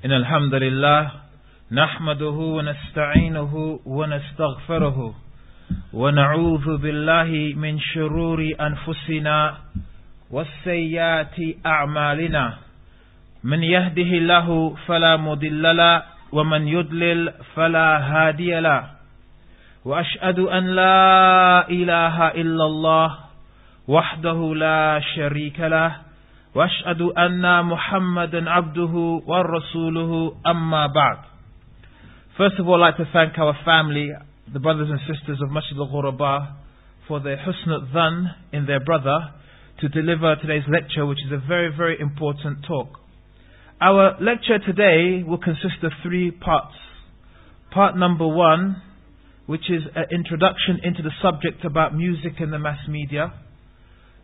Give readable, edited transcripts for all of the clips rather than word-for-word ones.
إن الحمد لله نحمده ونستعينه ونستغفره ونعوذ بالله من شرور أنفسنا والسيئات أعمالنا من يهده الله فلا مضل له ومن يضلل فلا هادي له وأشهد أن لا إله إلا الله وحده لا شريك له وأشهد أن محمدا عبده ورسوله أما بعد. First of all, I'd like to thank our family, the brothers and sisters of Masjid al-Ghuraba, for their husn al-dhan in their brother to deliver today's lecture, which is a very, very important talk. Our lecture today will consist of 3 parts. Part number 1, which is an introduction into the subject about music and the mass media.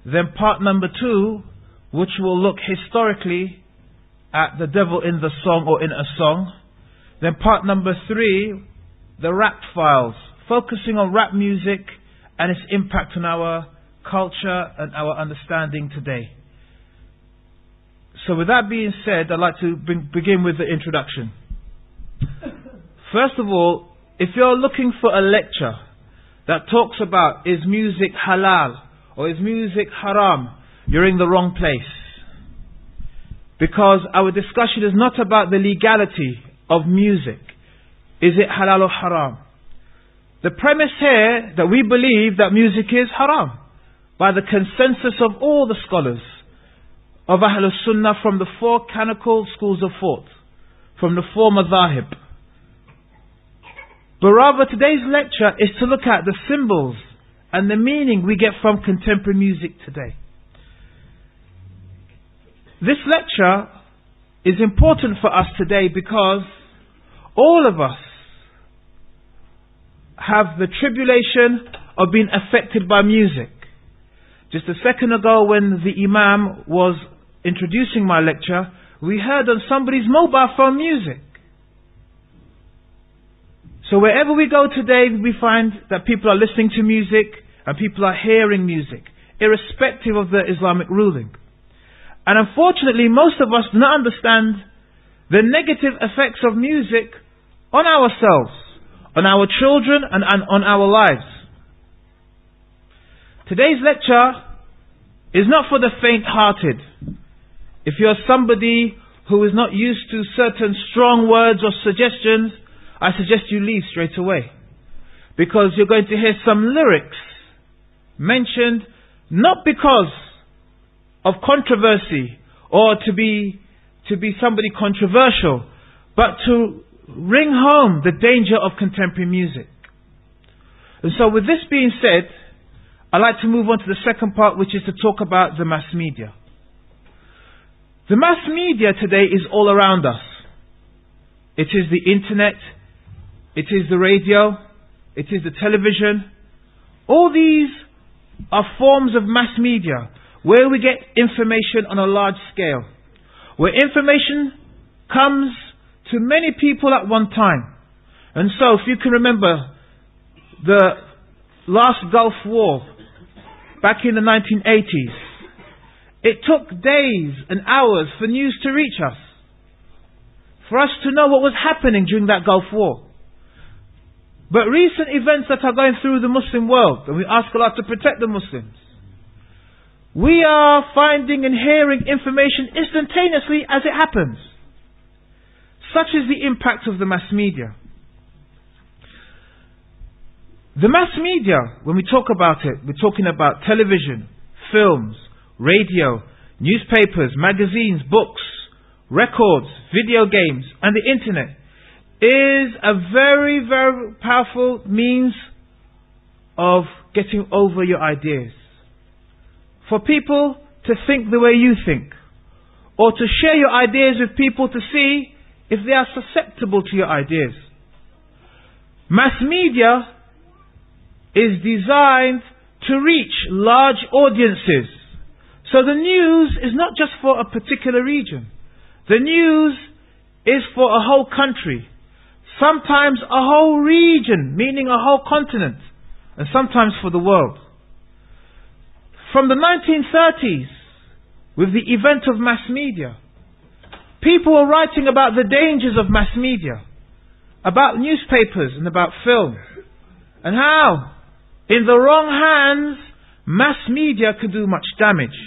Then part number 2, which will look historically at the devil in the song or in a song. Then part number 3, the rap files, focusing on rap music and its impact on our culture and our understanding today. So with that being said, I'd like to begin with the introduction. First of all, if you're looking for a lecture that talks about is music halal or is music haram, you're in the wrong place. Because our discussion is not about the legality of music. Is it halal or haram? The premise here that we believe that music is haram by the consensus of all the scholars of Ahlul Sunnah from the 4 canonical schools of thought, from the 4 madhahib. But rather today's lecture is to look at the symbols and the meaning we get from contemporary music today. This lecture is important for us today because all of us have the tribulation of being affected by music. Just a second ago when the Imam was introducing my lecture, we heard on somebody's mobile phone music. So wherever we go today, we find that people are listening to music and people are hearing music, irrespective of the Islamic ruling. And unfortunately, most of us do not understand the negative effects of music on ourselves, on our children, and on our lives. Today's lecture is not for the faint-hearted. If you're somebody who is not used to certain strong words or suggestions, I suggest you leave straight away. Because you're going to hear some lyrics mentioned not because of controversy or to be somebody controversial, but to ring home the danger of contemporary music. And so with this being said, I'd like to move on to the second part, which is to talk about the mass media. The mass media today is all around us. It is the internet, it is the radio, it is the television. All these are forms of mass media where we get information on a large scale, where information comes to many people at one time. And so if you can remember the last Gulf War back in the 1980s, it took days and hours for news to reach us, for us to know what was happening during that Gulf War. But recent events that are going through the Muslim world, and we ask Allah to protect the Muslims, we are finding and hearing information instantaneously as it happens. Such is the impact of the mass media. The mass media, when we talk about it, we're talking about television, films, radio, newspapers, magazines, books, records, video games, and the internet, is a very, very powerful means of getting over your ideas. For people to think the way you think, or to share your ideas with people to see if they are susceptible to your ideas. Mass media is designed to reach large audiences. So the news is not just for a particular region. The news is for a whole country. Sometimes a whole region, meaning a whole continent. And sometimes for the world. From the 1930s, with the event of mass media, People were writing about the dangers of mass media, about newspapers and about film, and how, in the wrong hands, mass media could do much damage.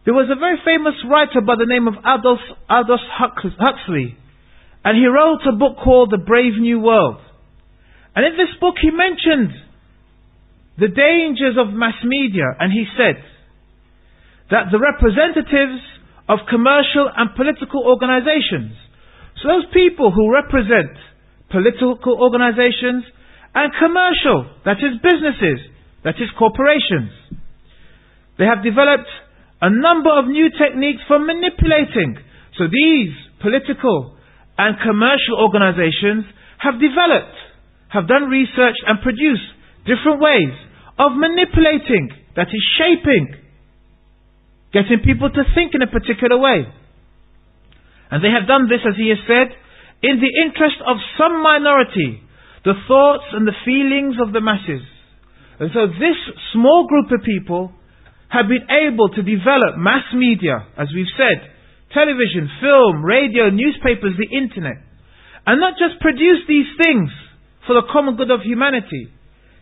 There was a very famous writer by the name of Aldous Huxley, and he wrote a book called The Brave New World. And in this book he mentioned the dangers of mass media, and he said that the representatives of commercial and political organizations, so those people who represent political organizations and commercial, that is businesses, that is corporations, they have developed a number of new techniques for manipulating. So these political and commercial organizations have developed, have done research and produced different ways of manipulating, that is shaping, getting people to think in a particular way. And they have done this, as he has said, in the interest of some minority, the thoughts and the feelings of the masses. And so this small group of people have been able to develop mass media, as we've said, television, film, radio, newspapers, the internet, and not just produce these things for the common good of humanity.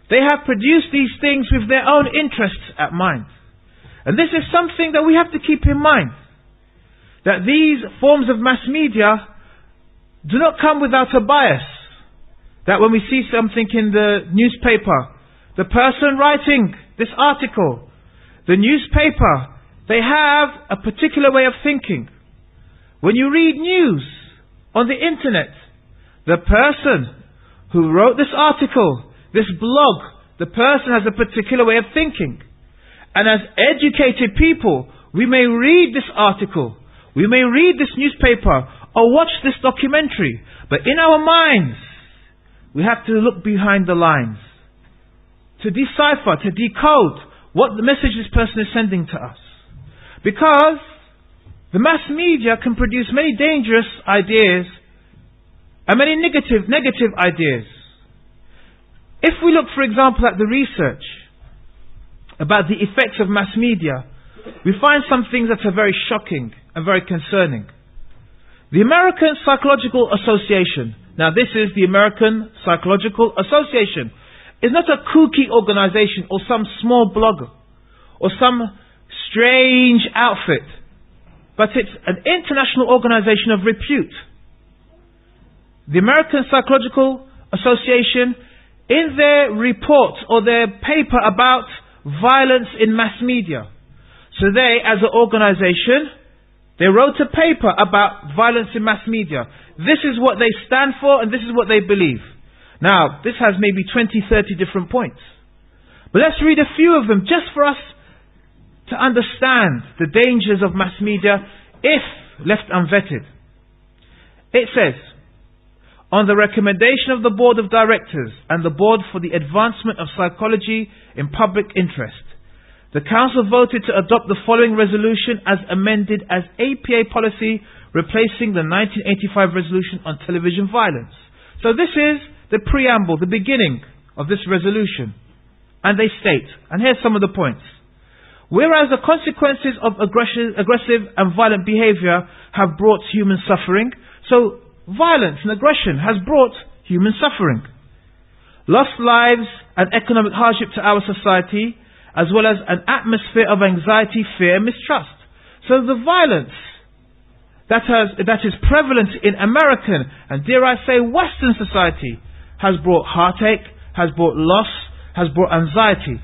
They have produced these things with their own interests at mind. And this is something that we have to keep in mind, that these forms of mass media do not come without a bias. That when we see something in the newspaper, the person writing this article, the newspaper, they have a particular way of thinking. When you read news on the internet, the person who wrote this article, this blog, the person has a particular way of thinking. And as educated people, we may read this article, we may read this newspaper, or watch this documentary, but in our minds, we have to look behind the lines to decipher, to decode what the message this person is sending to us. Because the mass media can produce many dangerous ideas and many negative ideas. If we look, for example, at the research about the effects of mass media, we find some things that are very shocking and very concerning. The American Psychological Association, now this is the American Psychological Association, is not a kooky organization or some small blog or some strange outfit, but it's an international organization of repute. The American Psychological Association, in their report or their paper about violence in mass media, so they, as an organization, they wrote a paper about violence in mass media. This is what they stand for and this is what they believe. Now, this has maybe 20, 30 different points. But let's read a few of them just for us to understand the dangers of mass media if left unvetted. It says, on the recommendation of the Board of Directors and the Board for the Advancement of Psychology in Public Interest, the Council voted to adopt the following resolution as amended as APA policy, replacing the 1985 resolution on television violence. So this is the preamble, the beginning of this resolution. And they state, and here's some of the points. Whereas the consequences of aggressive and violent behavior have brought human suffering, so violence and aggression has brought human suffering, lost lives and economic hardship to our society, as well as an atmosphere of anxiety, fear, and mistrust. So the violence that is prevalent in American and, dare I say, Western society has brought heartache, has brought loss, has brought anxiety.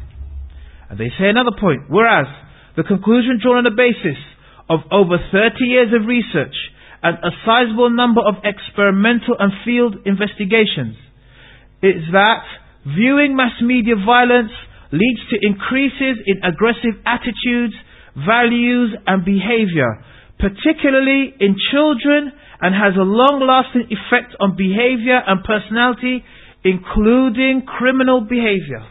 And they say another point, whereas the conclusion drawn on the basis of over 30 years of research and a sizable number of experimental and field investigations is that viewing mass media violence leads to increases in aggressive attitudes, values and behavior, particularly in children, and has a long-lasting effect on behavior and personality, including criminal behavior.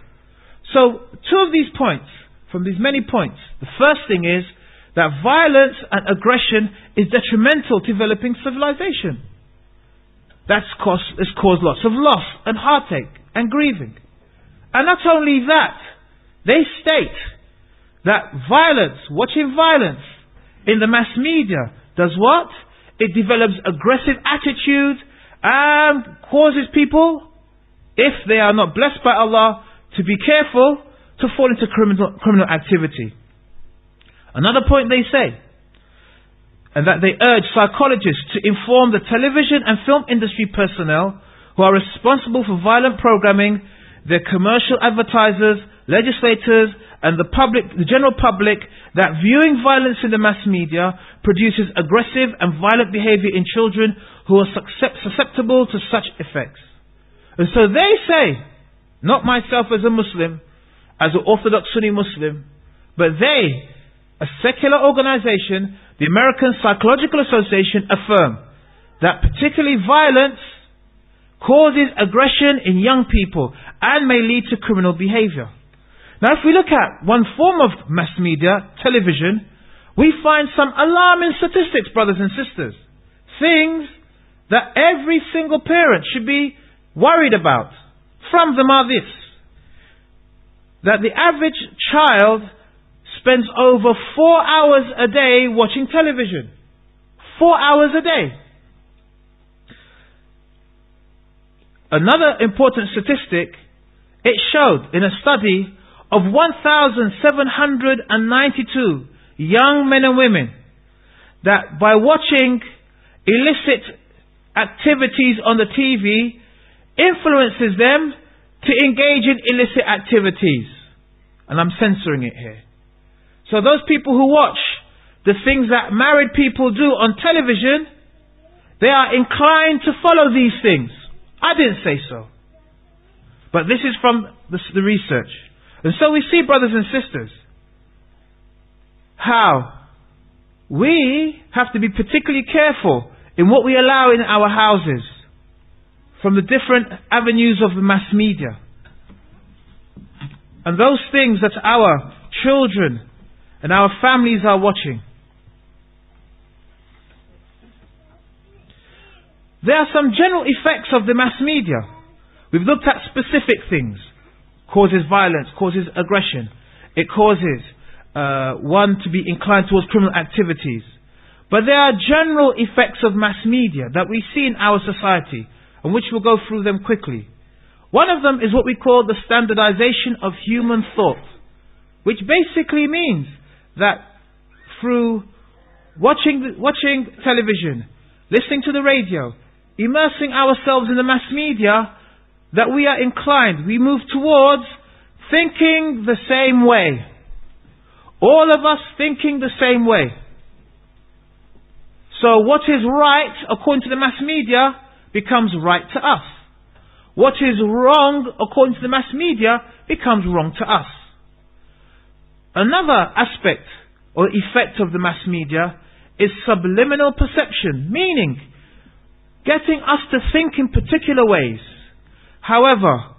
So, two of these points, from these many points, the first thing is that violence and aggression is detrimental to developing civilization. That's caused lots of loss and heartache and grieving. And not only that, they state that violence, watching violence in the mass media, does what? It develops aggressive attitude and causes people, if they are not blessed by Allah, to be careful to fall into criminal activity. Another point they say, and that they urge psychologists to inform the television and film industry personnel who are responsible for violent programming, their commercial advertisers, legislators, and the general public, that viewing violence in the mass media produces aggressive and violent behavior in children who are susceptible to such effects. And so they say, not myself as a Muslim, as an Orthodox Sunni Muslim, but they, a secular organization, the American Psychological Association, affirm that particularly violence causes aggression in young people and may lead to criminal behavior. Now, if we look at one form of mass media, television, we find some alarming statistics, brothers and sisters. Things that every single parent should be worried about. From them are this: that the average child spends over 4 hours a day watching television. 4 hours a day. Another important statistic, it showed in a study of 1,792 young men and women that by watching illicit activities on the TV influences them to engage in illicit activities. And I'm censoring it here. So those people who watch the things that married people do on television, they are inclined to follow these things. I didn't say so, but this is from the research. And so we see, brothers and sisters, how we have to be particularly careful in what we allow in our houses from the different avenues of the mass media. And those things that our children and our families are watching. There are some general effects of the mass media. We've looked at specific things. Causes violence, causes aggression. It causes one to be inclined towards criminal activities. But there are general effects of mass media that we see in our society, and which we'll go through them quickly. One of them is what we call the standardization of human thought, which basically means that through watching television, listening to the radio, immersing ourselves in the mass media, that we are inclined, we move towards thinking the same way. All of us thinking the same way. So what is right according to the mass media becomes right to us. What is wrong according to the mass media becomes wrong to us. Another aspect or effect of the mass media is subliminal perception, meaning getting us to think in particular ways. However,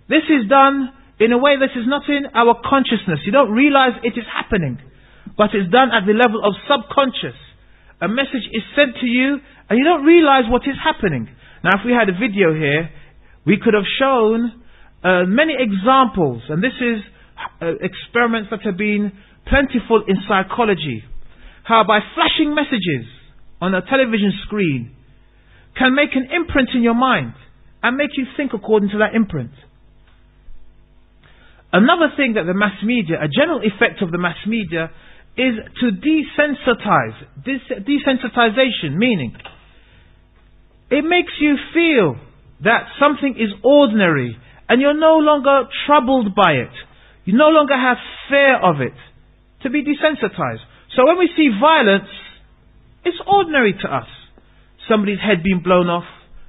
this is done in a way that is not in our consciousness. You don't realize it is happening, but it's done at the level of subconscious. A message is sent to you and you don't realize what is happening. Now, if we had a video here, we could have shown many examples, and this is experiments that have been plentiful in psychology. How by flashing messages on a television screen can make an imprint in your mind and make you think according to that imprint. Another thing that the mass media, a general effect of the mass media, is to desensitize. Desensitization, meaning it makes you feel that something is ordinary and you're no longer troubled by it. You no longer have fear of it. To be desensitized. So when we see violence, it's ordinary to us. Somebody's head being blown off,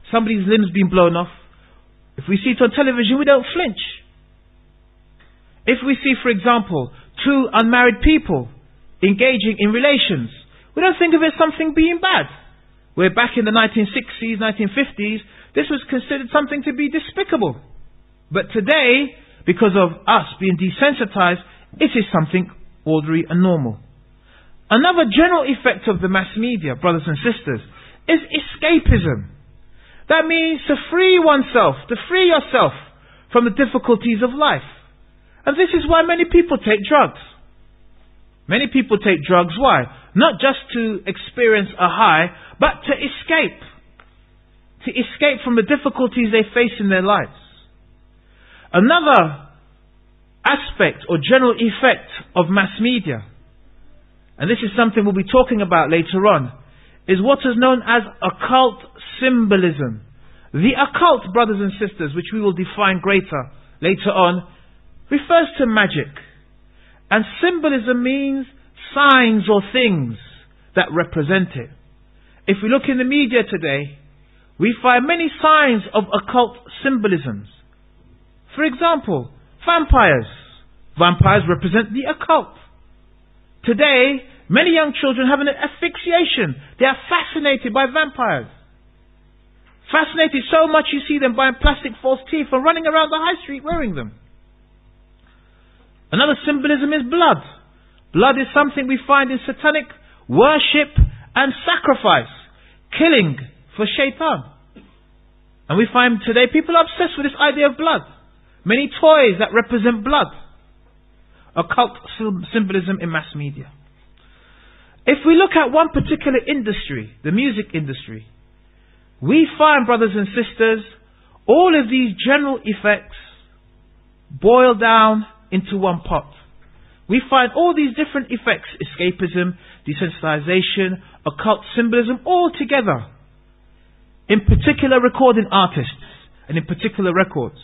somebody's limbs being blown off. If we see it on television, we don't flinch. If we see, for example, two unmarried people engaging in relations, we don't think of it as something being bad. Where back in the 1960s, 1950s, this was considered something to be despicable. But today, because of us being desensitized, it is something ordinary and normal. Another general effect of the mass media, brothers and sisters, is escapism. That means to free oneself, to free yourself from the difficulties of life. And this is why many people take drugs. Many people take drugs. Why? Not just to experience a high, but to escape. To escape from the difficulties they face in their lives. Another aspect or general effect of mass media, and this is something we'll be talking about later on, is what is known as occult symbolism. The occult, brothers and sisters, which we will define greater later on, refers to magic. And symbolism means signs or things that represent it. If we look in the media today, we find many signs of occult symbolisms. For example, vampires. Vampires represent the occult. Today, many young children have an asphyxiation. They are fascinated by vampires. Fascinated so much you see them buying plastic false teeth and running around the high street wearing them. Another symbolism is blood. Blood is something we find in satanic worship and sacrifice. Killing for shaitan. And we find today people are obsessed with this idea of blood. Many toys that represent blood. Occult symbolism in mass media. If we look at one particular industry, the music industry, we find, brothers and sisters, all of these general effects boil down into one pot. We find all these different effects, escapism, desensitization, occult symbolism, all together in particular recording artists and in particular records.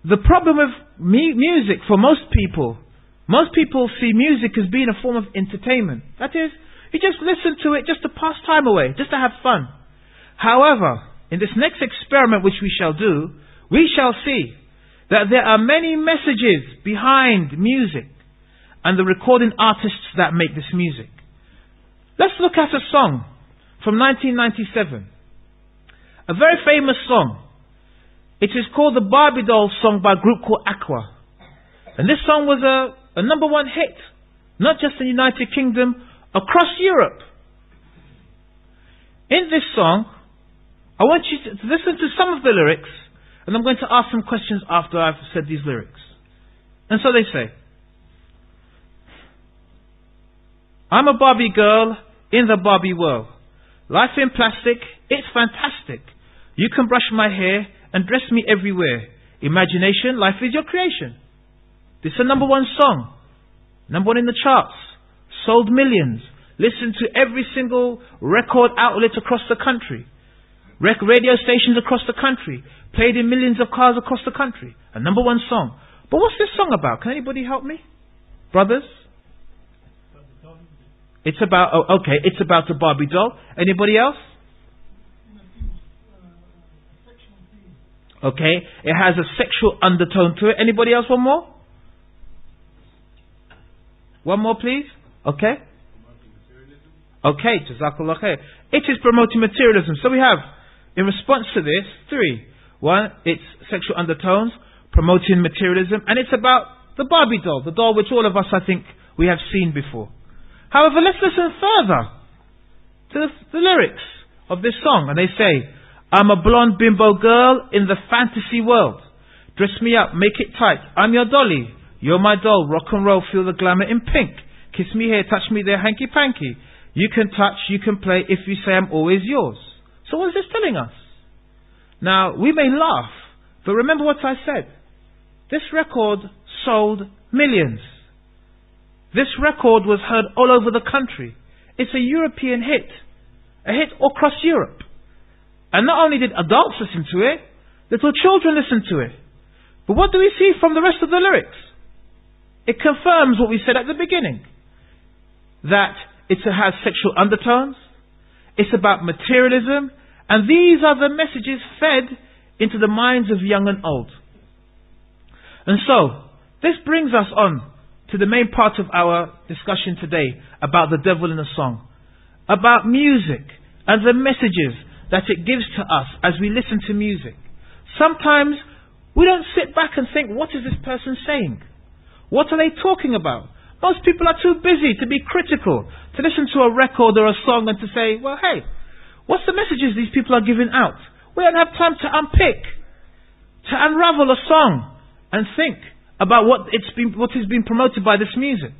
The problem with music for most people see music as being a form of entertainment. That is, you just listen to it just to pass time away, just to have fun. However, in this next experiment which we shall do, we shall see that there are many messages behind music and the recording artists that make this music. Let's look at a song from 1997. A very famous song. It is called the Barbie Doll song by a group called Aqua. And this song was a number one hit, not just in the United Kingdom, across Europe. In this song, I want you to listen to some of the lyrics, and I'm going to ask some questions after I've said these lyrics. And so they say, I'm a Barbie girl in the Barbie world. Life in plastic, it's fantastic. You can brush my hair and dress me everywhere. Imagination, life is your creation. This is a number one song. Number one in the charts. Sold millions. Listened to every single record outlet across the country. Radio stations across the country. Played in millions of cars across the country. A number one song. But what's this song about? Can anybody help me? Brothers? It's about, it's about a Barbie doll. Anybody else? Okay, it has a sexual undertone to it. Anybody else want more? One more, please. Okay. Okay, Jazakallah khair. It is promoting materialism. So we have, in response to this, three. One, it's sexual undertones, promoting materialism, and it's about the Barbie doll, the doll which all of us, I think, we have seen before. However, let's listen further to the lyrics of this song. And they say, I'm a blonde bimbo girl in the fantasy world. Dress me up, make it tight. I'm your dolly. You're my doll. Rock and roll, feel the glamour in pink. Kiss me here, touch me there, hanky panky. You can touch, you can play if you say I'm always yours. So what is this telling us? Now, we may laugh, but remember what I said. This record sold millions. This record was heard all over the country. It's a European hit. A hit across Europe. And not only did adults listen to it, little children listened to it. But what do we see from the rest of the lyrics? It confirms what we said at the beginning. That it has sexual undertones. It's about materialism. And these are the messages fed into the minds of young and old. And so, this brings us on to the main part of our discussion today about the devil in a song. About music and the messages that it gives to us as we listen to music. Sometimes we don't sit back and think, what is this person saying? What are they talking about? Most people are too busy to be critical, to listen to a record or a song and to say, well, hey, what's the messages these people are giving out? We don't have time to unpick, to unravel a song and think about what is being promoted by this music.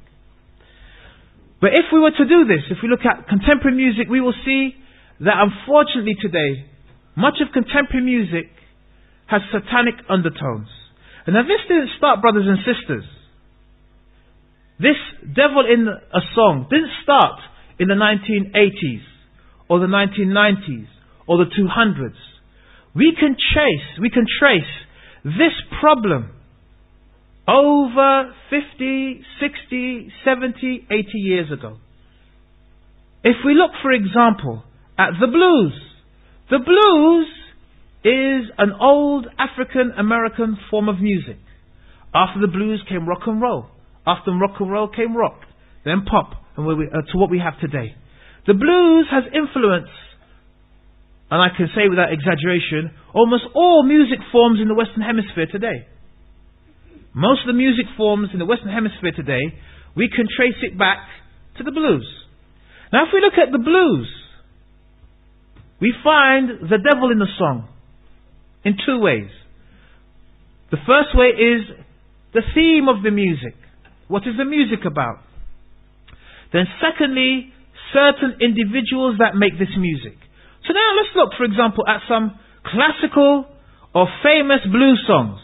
But if we were to do this, if we look at contemporary music, we will see that unfortunately today, much of contemporary music has satanic undertones. And now this didn't start, brothers and sisters. This devil in a song didn't start in the 1980s or the 1990s or the 200s. We can trace this problem over 50, 60, 70, 80 years ago. If we look, for example, at the blues. The blues is an old African American form of music. After the blues came rock and roll. After rock and roll came rock, then pop, and to what we have today. The blues has influenced, and I can say without exaggeration, almost all music forms in the Western Hemisphere today. Most of the music forms in the Western Hemisphere today, we can trace it back to the blues. Now if we look at the blues, we find the devil in the song in two ways. The first way is the theme of the music. What is the music about? Then secondly, certain individuals that make this music. So now let's look, for example, at some classical or famous blues songs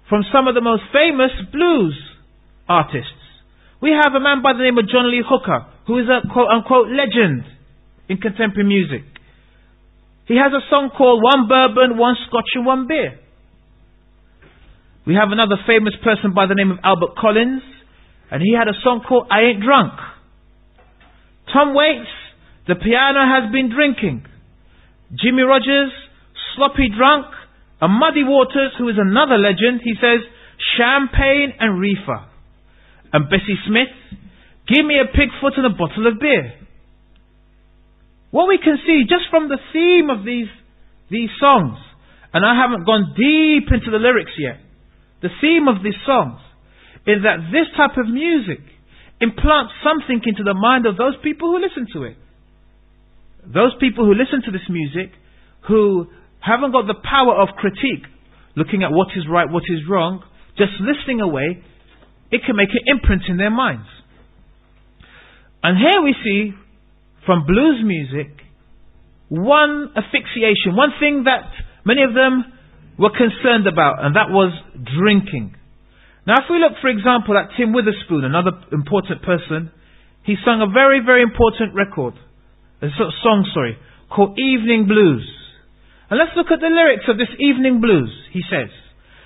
from some of the most famous blues artists. We have a man by the name of John Lee Hooker, who is a quote-unquote legend in contemporary music. He has a song called One Bourbon, One Scotch and One Beer. We have another famous person by the name of Albert Collins, and he had a song called I Ain't Drunk. Tom Waits, The Piano Has Been Drinking. Jimmy Rogers, Sloppy Drunk. And Muddy Waters, who is another legend, he says, Champagne and Reefer. And Bessie Smith, Give me a pig foot and a bottle of beer. What we can see just from the theme of these songs, and I haven't gone deep into the lyrics yet, the theme of these songs is that this type of music implants something into the mind of those people who listen to it. Those people who listen to this music, who haven't got the power of critique, looking at what is right, what is wrong, just listening away, it can make an imprint in their minds. And here we see, from blues music, one asphyxiation, one thing that many of them were concerned about, and that was drinking. Now if we look, for example, at Tim Witherspoon, another important person, he sung a very, very important song, called Evening Blues. And let's look at the lyrics of this Evening Blues. He says,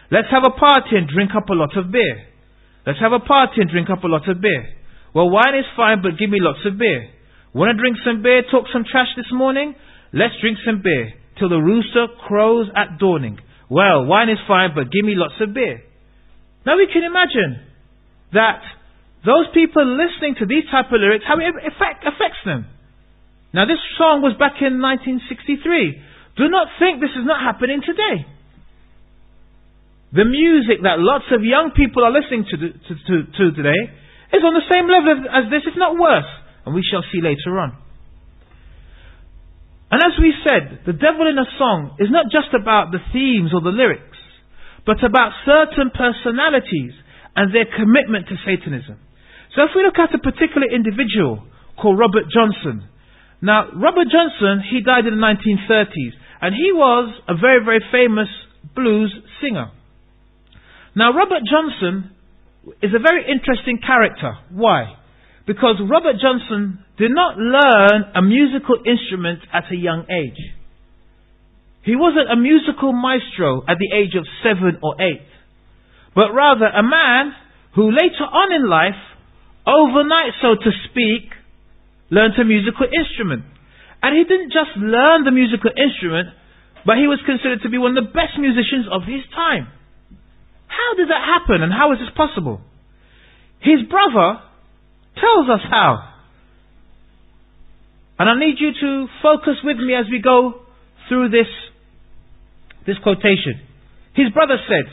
let's have a party and drink up a lot of beer. Let's have a party and drink up a lot of beer. Well, wine is fine, but give me lots of beer. Want to drink some beer, talk some trash this morning? Let's drink some beer till the rooster crows at dawning. Well, wine is fine, but give me lots of beer. Now we can imagine that those people listening to these type of lyrics, how it affects them. Now this song was back in 1963. Do not think this is not happening today. The music that lots of young people are listening to today is on the same level as this, if not worse. And we shall see later on. And as we said, the devil in a song is not just about the themes or the lyrics, but about certain personalities and their commitment to Satanism. So if we look at a particular individual called Robert Johnson. Now, Robert Johnson, he died in the 1930s, and he was a very, very famous blues singer. Now, Robert Johnson is a very interesting character. Why? Because Robert Johnson did not learn a musical instrument at a young age. He wasn't a musical maestro at the age of 7 or 8, but rather a man who later on in life, overnight so to speak, learned a musical instrument. And he didn't just learn the musical instrument, but he was considered to be one of the best musicians of his time. How did that happen, and how is this possible? His brother tells us how. And I need you to focus with me as we go through this quotation. His brother said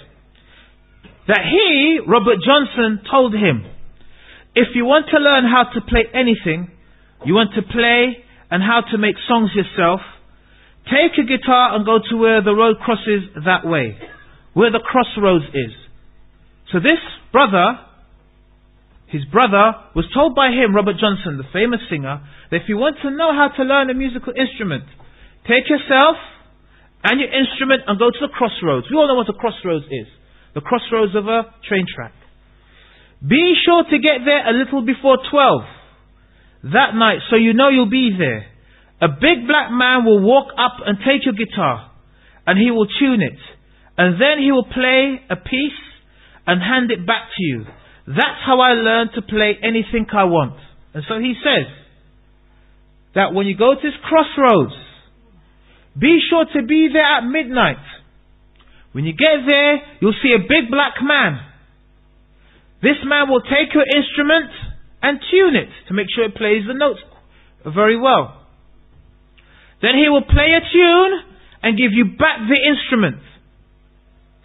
that he, Robert Johnson, told him, if you want to learn how to play anything, you want to play and how to make songs yourself, take a guitar and go to where the road crosses that way, where the crossroads is. So this brother, his brother, was told by him, Robert Johnson, the famous singer, that if you want to know how to learn a musical instrument, take yourself and your instrument and go to the crossroads. We all know what a crossroads is. The crossroads of a train track. Be sure to get there a little before 12 that night, so you know you'll be there. A big black man will walk up and take your guitar, and he will tune it, and then he will play a piece and hand it back to you. That's how I learned to play anything I want. And so he says that when you go to this crossroads, be sure to be there at midnight. When you get there, you'll see a big black man. This man will take your instrument and tune it to make sure it plays the notes very well. Then he will play a tune and give you back the instrument.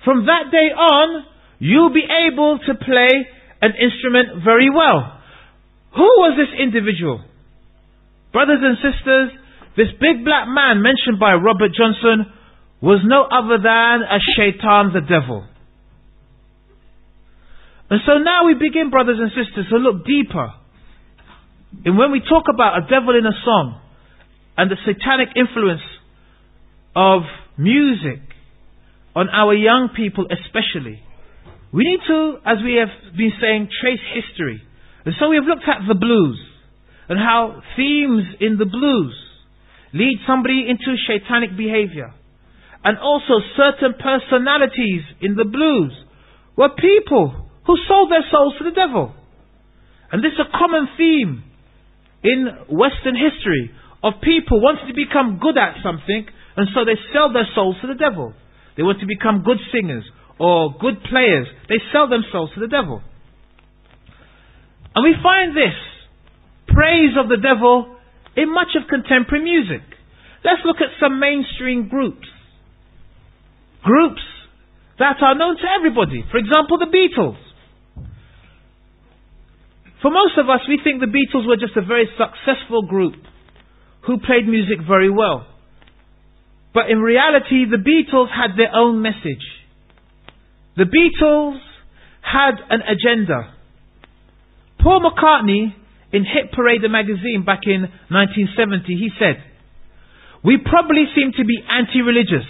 From that day on, you'll be able to play an instrument very well. Who was this individual? Brothers and sisters, this big black man mentioned by Robert Johnson was no other than a shaitan, the devil. And so now we begin, brothers and sisters, to look deeper. And when we talk about a devil in a song and the satanic influence of music on our young people especially, we need to, as we have been saying, trace history. And so we have looked at the blues and how themes in the blues lead somebody into satanic behavior. And also certain personalities in the blues were people who sold their souls to the devil. And this is a common theme in Western history of people wanting to become good at something, and so they sell their souls to the devil. They want to become good singers or good players. They sell themselves to the devil. And we find this praise of the devil in much of contemporary music. Let's look at some mainstream groups. Groups that are known to everybody. For example, the Beatles. For most of us, we think the Beatles were just a very successful group who played music very well. But in reality, the Beatles had their own message. The Beatles had an agenda. Paul McCartney, in Hit Parade the magazine back in 1970, he said, "We probably seem to be anti-religious.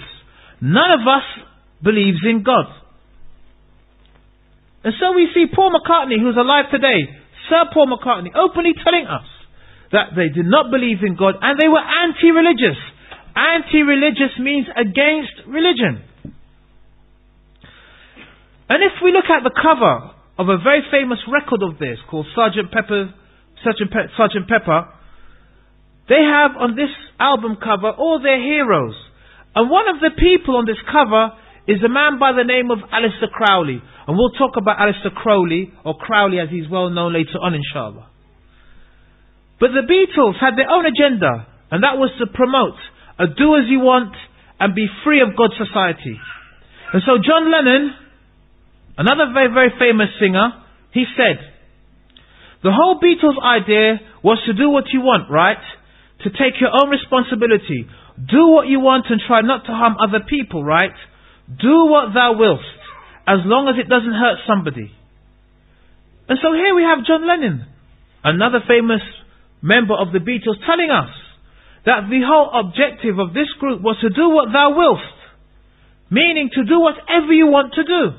None of us believes in God." And so we see Paul McCartney, who's alive today, Sir Paul McCartney, openly telling us that they did not believe in God and they were anti-religious. Anti-religious means against religion. And if we look at the cover of a very famous record of theirs called Sgt. Pepper, they have on this album cover all their heroes. And one of the people on this cover is a man by the name of Aleister Crowley. And we'll talk about Aleister Crowley, or Crowley as he's well known later on, inshallah. But the Beatles had their own agenda, and that was to promote a do as you want and be free of God's society. And so John Lennon, another very, very famous singer, he said, the whole Beatles idea was to do what you want, right? To take your own responsibility. Do what you want and try not to harm other people, right? Do what thou wilt, as long as it doesn't hurt somebody. And so here we have John Lennon, another famous member of the Beatles, telling us that the whole objective of this group was to do what thou wilt, meaning to do whatever you want to do.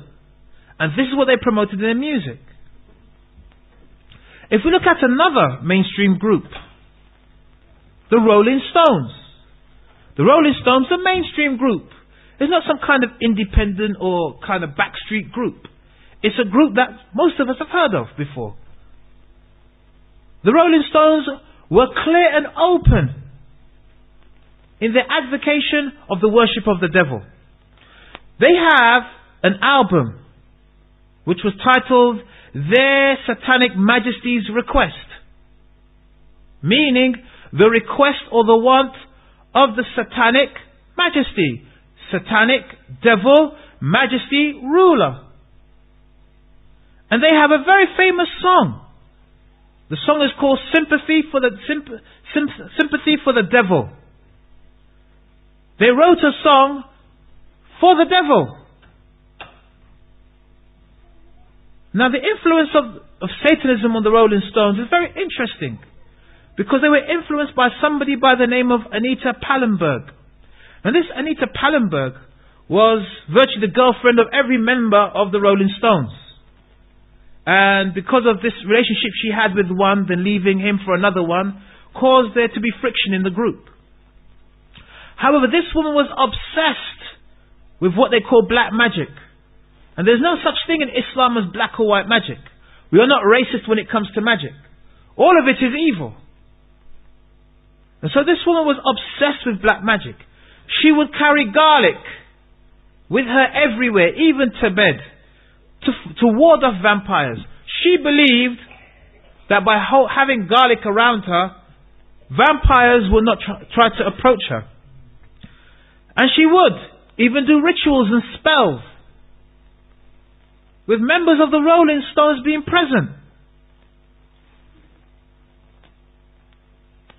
And this is what they promoted in their music. If we look at another mainstream group, the Rolling Stones. The Rolling Stones, the mainstream group. It's not some kind of independent or kind of backstreet group. It's a group that most of us have heard of before. The Rolling Stones were clear and open in their advocation of the worship of the devil. They have an album which was titled Their Satanic Majesty's Request, meaning the request or the want of the satanic majesty, satanic devil, majesty, ruler. And they have a very famous song. The song is called Sympathy for the Devil. They wrote a song for the devil. Now the influence of Satanism on the Rolling Stones is very interesting, because they were influenced by somebody by the name of Anita Pallenberg. And this Anita Pallenberg was virtually the girlfriend of every member of the Rolling Stones. And because of this relationship she had with one, then leaving him for another one, caused there to be friction in the group. However, this woman was obsessed with what they call black magic. And there's no such thing in Islam as black or white magic. We are not racist when it comes to magic. All of it is evil. And so this woman was obsessed with black magic. She would carry garlic with her everywhere, even to bed, to ward off vampires. She believed that by having garlic around her, vampires would not try to approach her. And she would even do rituals and spells, with members of the Rolling Stones being present.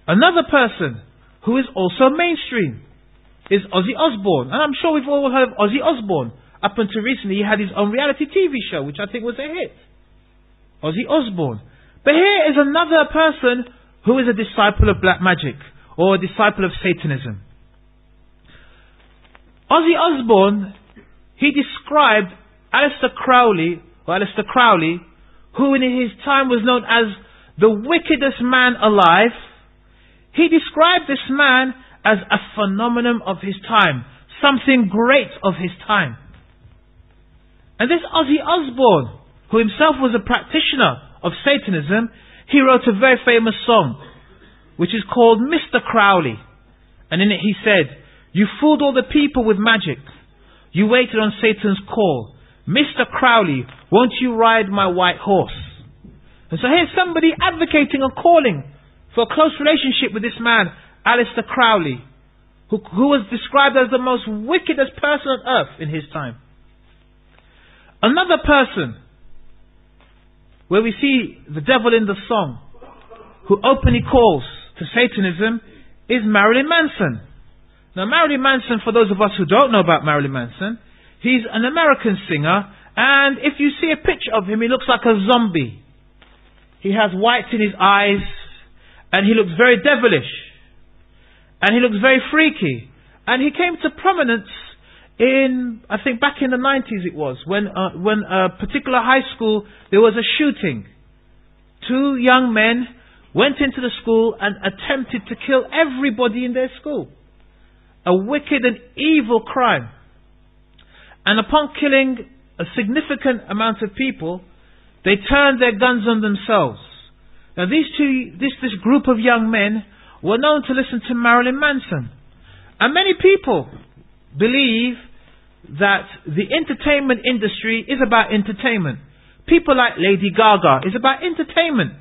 Another person who is also mainstream is Ozzy Osbourne. And I'm sure we've all heard of Ozzy Osbourne. Up until recently, he had his own reality TV show, which I think was a hit. Ozzy Osbourne. But here is another person who is a disciple of black magic, or a disciple of Satanism. Ozzy Osbourne, he described Aleister Crowley, who in his time was known as the wickedest man alive. He described this man as a phenomenon of his time, something great of his time. And this Ozzy Osbourne, who himself was a practitioner of Satanism, he wrote a very famous song, which is called Mr. Crowley. And in it he said, "You fooled all the people with magic. You waited on Satan's call. Mr. Crowley, won't you ride my white horse?" And so here's somebody advocating and calling for a close relationship with this man, Aleister Crowley, who was described as the most wickedest person on earth in his time. Another person, where we see the devil in the song, who openly calls to Satanism, is Marilyn Manson. Now Marilyn Manson, for those of us who don't know about Marilyn Manson, he's an American singer, and if you see a picture of him, he looks like a zombie. He has whites in his eyes, and he looks very devilish, and he looks very freaky. And he came to prominence in, I think back in the 90s it was, when a particular high school, there was a shooting. 2 young men went into the school and attempted to kill everybody in their school. A wicked and evil crime. And upon killing a significant amount of people, they turned their guns on themselves. Now this group of young men were known to listen to Marilyn Manson. And many people believe that the entertainment industry is about entertainment. People like Lady Gaga is about entertainment.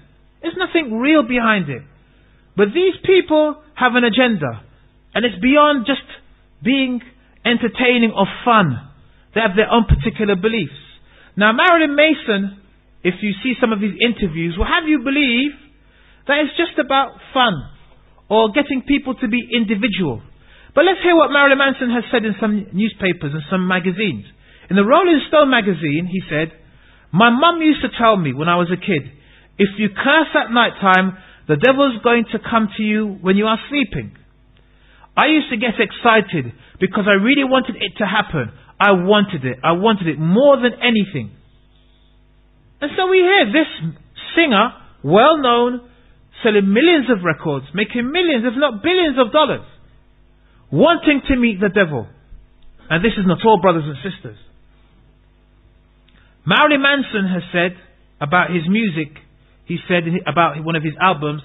There's nothing real behind it. But these people have an agenda. And it's beyond just being entertaining or fun. They have their own particular beliefs. Now Marilyn Manson, if you see some of his interviews, will have you believe that it's just about fun or getting people to be individual. But let's hear what Marilyn Manson has said in some newspapers and some magazines. In the Rolling Stone magazine, he said, "My mum used to tell me when I was a kid, if you curse at night time, the devil's going to come to you when you are sleeping. I used to get excited because I really wanted it to happen. I wanted it more than anything." And so we hear this singer, well known, selling millions of records, making millions, if not billions of dollars, wanting to meet the devil. And this is not all, brothers and sisters. Marilyn Manson has said about his music, he said about one of his albums,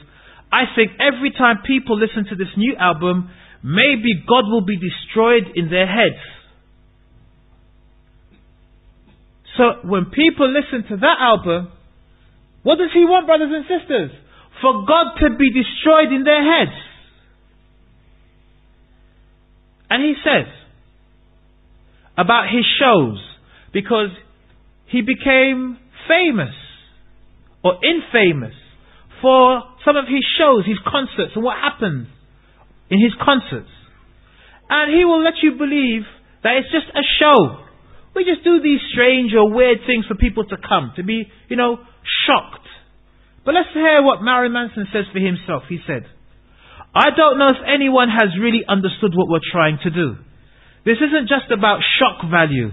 "I think every time people listen to this new album, maybe God will be destroyed in their heads." So when people listen to that album, what does he want, brothers and sisters? For God to be destroyed in their heads. And he says about his shows, because he became famous or infamous for some of his shows, his concerts, and what happens in his concerts. And he will let you believe that it's just a show We just do these strange or weird things for people to come, to be, shocked. But let's hear what Marilyn Manson says for himself. He said, I don't know if anyone has really understood what we're trying to do. This isn't just about shock value.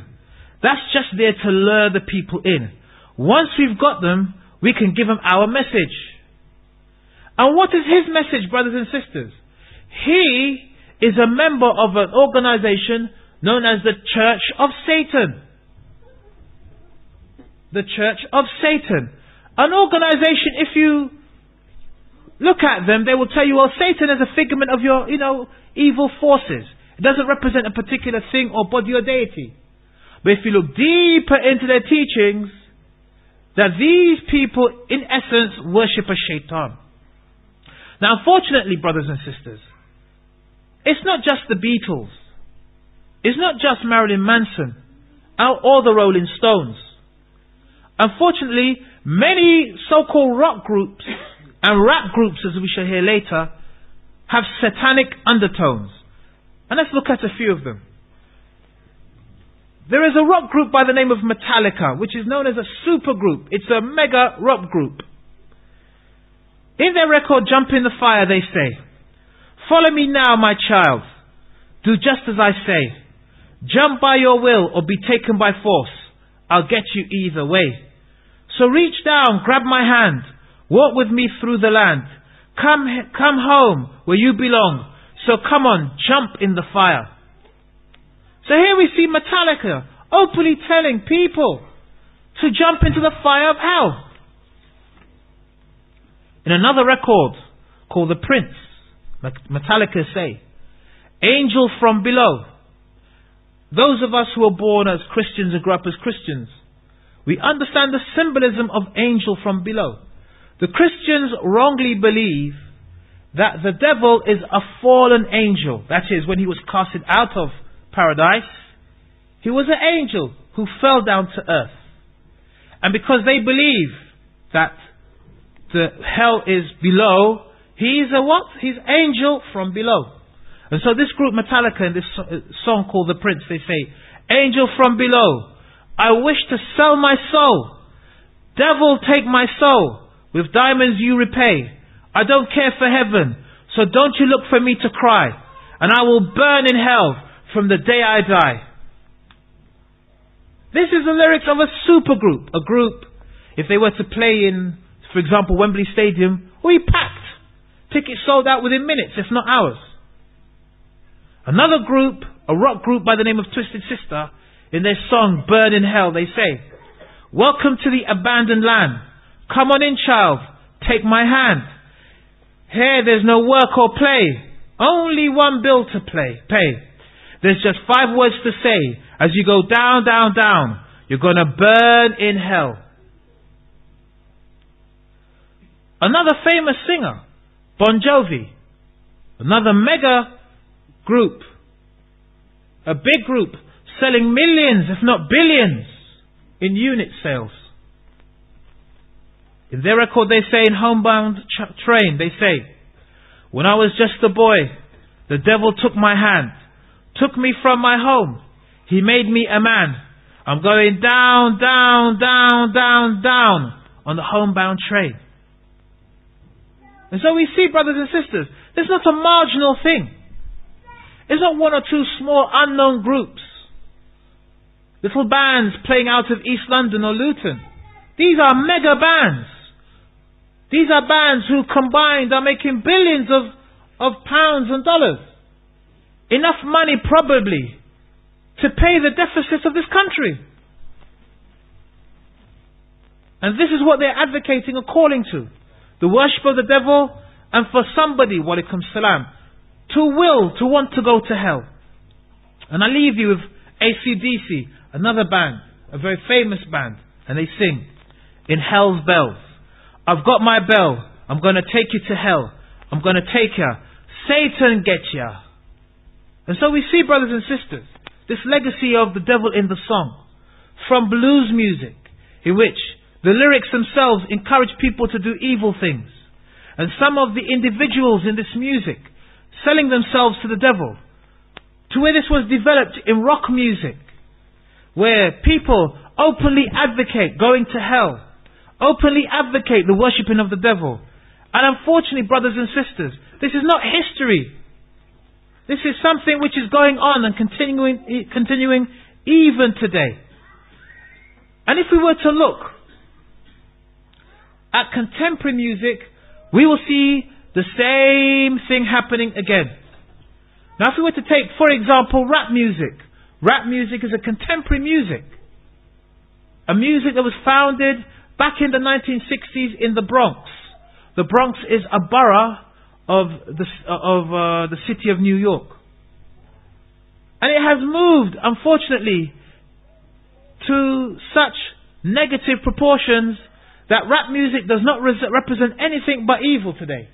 That's just there to lure the people in. Once we've got them, we can give them our message. And what is his message, brothers and sisters? He is a member of an organization known as the Church of Satan. The Church of Satan. An organization, if you look at them, they will tell you, well, Satan is a figment of your, evil forces. It doesn't represent a particular thing or body or deity. But if you look deeper into their teachings, that these people, in essence, worship a shaitan. Now, unfortunately, brothers and sisters, it's not just the Beatles. It's not just Marilyn Manson or the Rolling Stones. Unfortunately, many so-called rock groups and rap groups, as we shall hear later, have satanic undertones. And let's look at a few of them. There is a rock group by the name of Metallica, which is known as a super group. It's a mega rock group. In their record, Jump in the Fire, they say, follow me now, my child. Do just as I say. Jump by your will or be taken by force. I'll get you either way. So reach down, grab my hand. Walk with me through the land. Come home where you belong. So come on, jump in the fire. So here we see Metallica openly telling people to jump into the fire of hell. In another record called The Prince, Metallica say, angel from below. Those of us who are born as Christians and grew up as Christians, we understand the symbolism of angel from below. The Christians wrongly believe that the devil is a fallen angel. That is, when he was casted out of paradise, he was an angel who fell down to earth. And because they believe that the hell is below, he is a what? He's angel from below. And so this group Metallica, in this song called The Prince, they say, angel from below, I wish to sell my soul. Devil, take my soul. With diamonds you repay. I don't care for heaven, so don't you look for me to cry. And I will burn in hell from the day I die. This is the lyrics of a supergroup. A group, if they were to play in, for example, Wembley Stadium, will be packed. Tickets sold out within minutes, if not hours. Another group, a rock group by the name of Twisted Sister, in their song Burn in Hell, they say, welcome to the abandoned land. Come on in, child, take my hand. Here there's no work or play, only one bill to pay. There's just 5 words to say. As you go down, down, down, you're gonna burn in hell. Another famous singer, Bon Jovi, another mega group, a big group, selling millions, if not billions, in unit sales. In their record they say, in Homebound Train, they say, when I was just a boy, the devil took my hand, took me from my home, he made me a man. I'm going down, down, down, down, down on the homebound train. And so we see, brothers and sisters, it's not a marginal thing. It's not 1 or 2 small unknown groups, little bands playing out of East London or Luton. These are mega bands. These are bands who combined are making billions of pounds and dollars. Enough money probably to pay the deficits of this country. And this is what they're advocating or calling to. The worship of the devil, and for somebody, walaikum salam, to want to go to hell. And I leave you with AC/DC, another band, a very famous band, and they sing, in hell's bells. I've got my bell, I'm going to take you to hell, I'm going to take ya, Satan get ya. And so we see, brothers and sisters, this legacy of the devil in the song, from blues music, in which the lyrics themselves encourage people to do evil things, and some of the individuals in this music selling themselves to the devil, to where this was developed in rock music, where people openly advocate going to hell, openly advocate the worshipping of the devil. And unfortunately, brothers and sisters, this is not history. This is something which is going on and continuing even today. And if we were to look at contemporary music, we will see the same thing happening again. Now if we were to take, for example, rap music. Rap music is a contemporary music. A music that was founded back in the 1960s in the Bronx. The Bronx is a borough of the city of New York. And it has moved, unfortunately, to such negative proportions that rap music does not represent anything but evil today.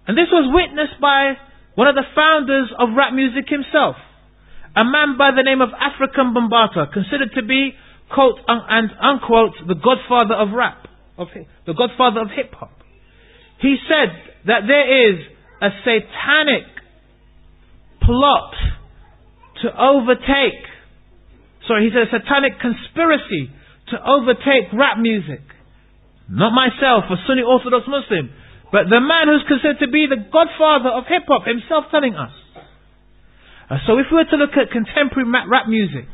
And this was witnessed by one of the founders of rap music himself, a man by the name of African Bambaataa, considered to be, quote and unquote, the godfather of rap, the godfather of hip hop. He said that there is a satanic plot to overtake, he said a satanic conspiracy to overtake rap music. Not myself, a Sunni Orthodox Muslim, but the man who's considered to be the godfather of hip hop himself telling us. So if we were to look at contemporary rap music,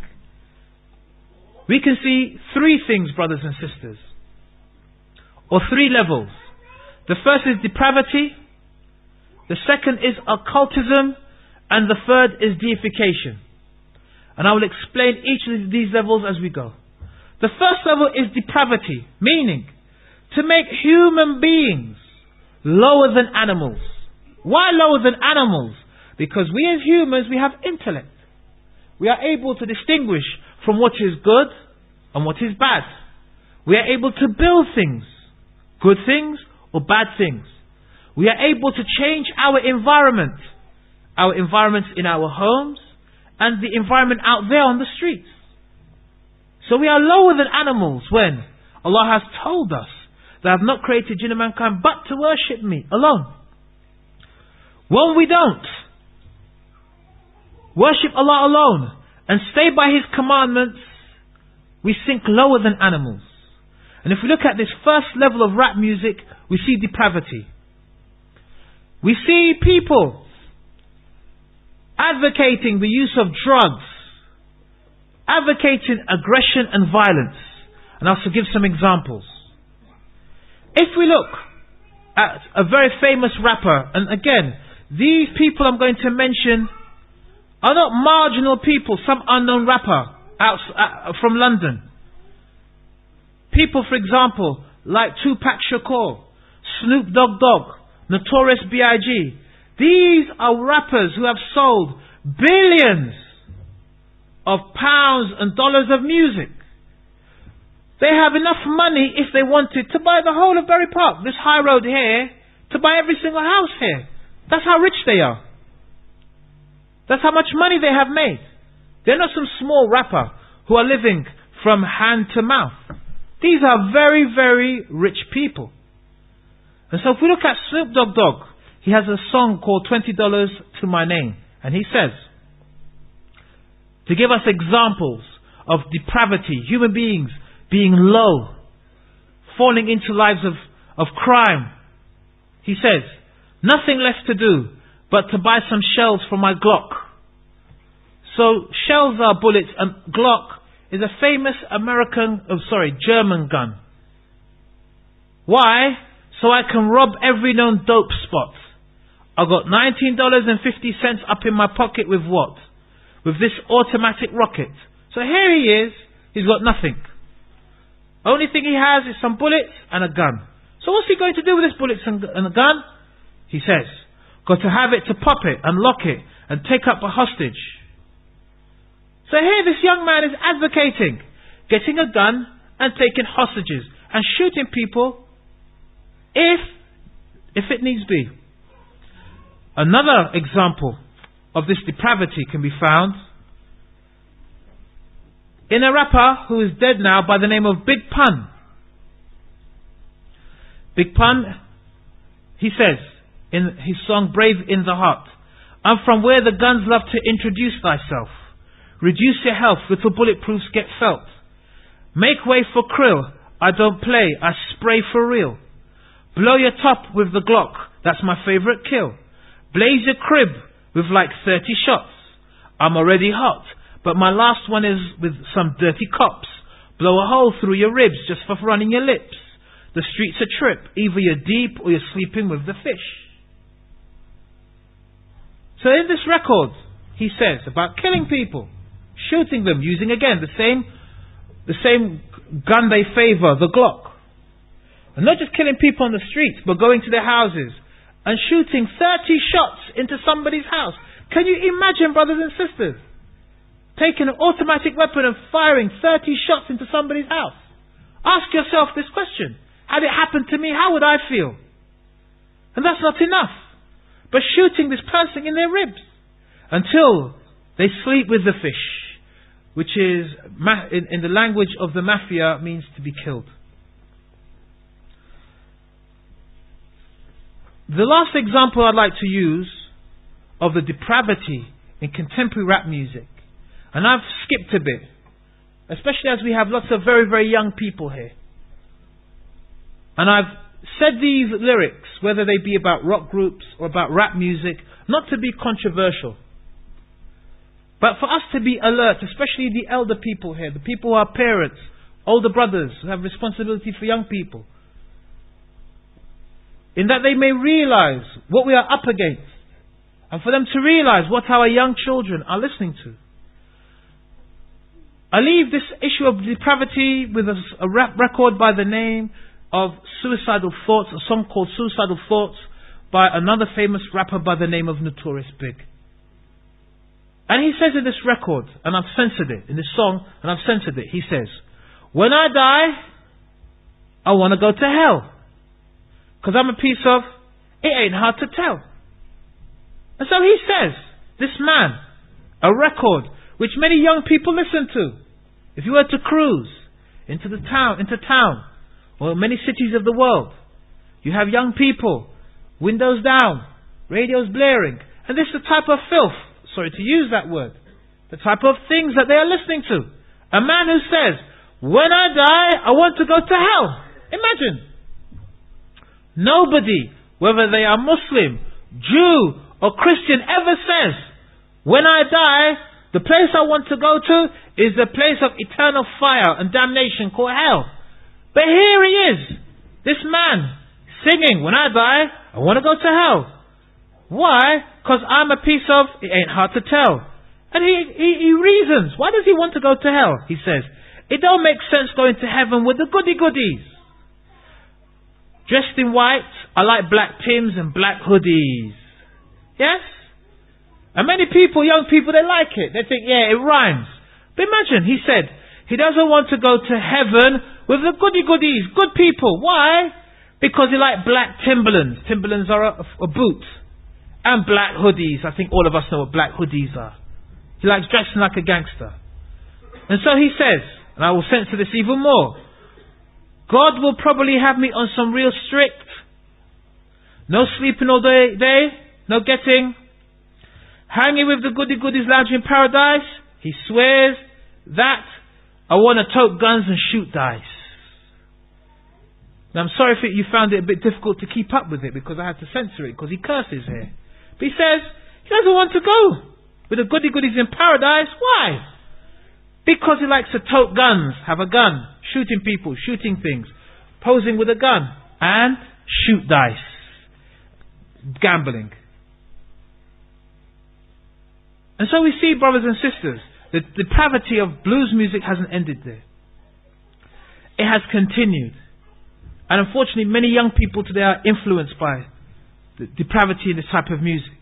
we can see three things, brothers and sisters, or three levels. The first is depravity, the second is occultism, and the third is deification. And I will explain each of these levels as we go. The first level is depravity, meaning to make human beings lower than animals. Why lower than animals? Because we as humans, we have intellect. We are able to distinguish from what is good and what is bad. We are able to build things, good things or bad things. We are able to change our environments in our homes and the environment out there on the streets. So we are lower than animals when Allah has told us that I have not created jinn and mankind but to worship me alone. When we don't worship Allah alone and stay by His commandments, we sink lower than animals. And if we look at this first level of rap music, we see depravity. We see people advocating the use of drugs, advocating aggression and violence. And I'll give some examples. If we look at a very famous rapper, and again, these people I'm going to mention are not marginal people, some unknown rapper from London. People, for example, like Tupac Shakur, Snoop Dogg, Notorious B.I.G. These are rappers who have sold billions of pounds and dollars of music. They have enough money, if they wanted, to buy the whole of Bury Park, this high road here, to buy every single house here. That's how rich they are. That's how much money they have made. They're not some small rapper who are living from hand to mouth. These are very, very rich people. And so if we look at Snoop Dogg, he has a song called $20 to My Name. And he says, to give us examples of depravity, human beings being low, falling into lives of crime. He says, nothing left to do but to buy some shells for my Glock. So shells are bullets, and Glock is a famous German gun. Why? So I can rob every known dope spot. I got $19.50 up in my pocket with what? With this automatic rocket. So here he is, he's got nothing. Only thing he has is some bullets and a gun. So what's he going to do with this bullets and a gun? He says, got to have it to pop it and lock it and take up a hostage. So here this young man is advocating getting a gun and taking hostages and shooting people if it needs be. Another example of this depravity can be found in a rapper who is dead now by the name of Big Pun. Big Pun, he says in his song Brave in the Heart, I'm from where the guns love to introduce thyself. Reduce your health, little bulletproofs get felt. Make way for krill, I don't play, I spray for real. Blow your top with the Glock, that's my favourite kill. Blaze your crib with like 30 shots. I'm already hot, but my last one is with some dirty cops. Blow a hole through your ribs just for running your lips. The streets a trip, either you're deep or you're sleeping with the fish. So in this record, he says about killing people, shooting them, using again the same gun they favour, the Glock. And not just killing people on the streets, but going to their houses and shooting 30 shots into somebody's house. Can you imagine, brothers and sisters, taking an automatic weapon and firing 30 shots into somebody's house? Ask yourself this question. Had it happened to me, how would I feel? And that's not enough. But shooting this person in their ribs until they sleep with the fish, which is, in the language of the mafia, means to be killed. The last example I'd like to use of the depravity in contemporary rap music, and I've skipped a bit, especially as we have lots of very, very young people here. And I've said these lyrics, whether they be about rock groups or about rap music, not to be controversial, but for us to be alert, especially the elder people here, the people who are parents, older brothers who have responsibility for young people, in that they may realize what we are up against, and for them to realize what our young children are listening to. I leave this issue of depravity with a rap record by the name of Suicidal Thoughts, a song called Suicidal Thoughts by another famous rapper by the name of Notorious Big. And he says in this record, and I've censored it, in this song, and I've censored it, he says, when I die, I want to go to hell. Because I'm a piece of, it ain't hard to tell. And so he says, this man, a record which many young people listen to. If you were to cruise into town, or many cities of the world, you have young people, windows down, radios blaring, and this is the type of filth, sorry to use that word, the type of things that they are listening to. A man who says, when I die, I want to go to hell. Imagine. Nobody, whether they are Muslim, Jew, or Christian, ever says, when I die, the place I want to go to is the place of eternal fire and damnation called hell. But here he is, this man, singing, when I die, I want to go to hell. Why? Because I'm a piece of, it ain't hard to tell. And he reasons, why does he want to go to hell? He says, it don't make sense going to heaven with the goody-goodies. Dressed in white, I like black Tims and black hoodies. Yes? And many people, young people, they like it. They think, yeah, it rhymes. But imagine, he said, he doesn't want to go to heaven with the goody-goodies, good people. Why? Because he likes black Timberlands. Timberlands are a boot. And black hoodies. I think all of us know what black hoodies are. He likes dressing like a gangster. And so he says, and I will censor this even more, God will probably have me on some real strict, no sleeping all day, no getting, hanging with the goody-goodies lounging in paradise. He swears that I want to tote guns and shoot dice. Now I'm sorry if you found it a bit difficult to keep up with it, because I had to censor it, because he curses here. But he says he doesn't want to go with the goody-goodies in paradise. Why? Because he likes to tote guns, have a gun, shooting people, shooting things, posing with a gun, and shoot dice. Gambling. And so we see, brothers and sisters, the depravity of blues music hasn't ended there. It has continued. And unfortunately, many young people today are influenced by the depravity in this type of music.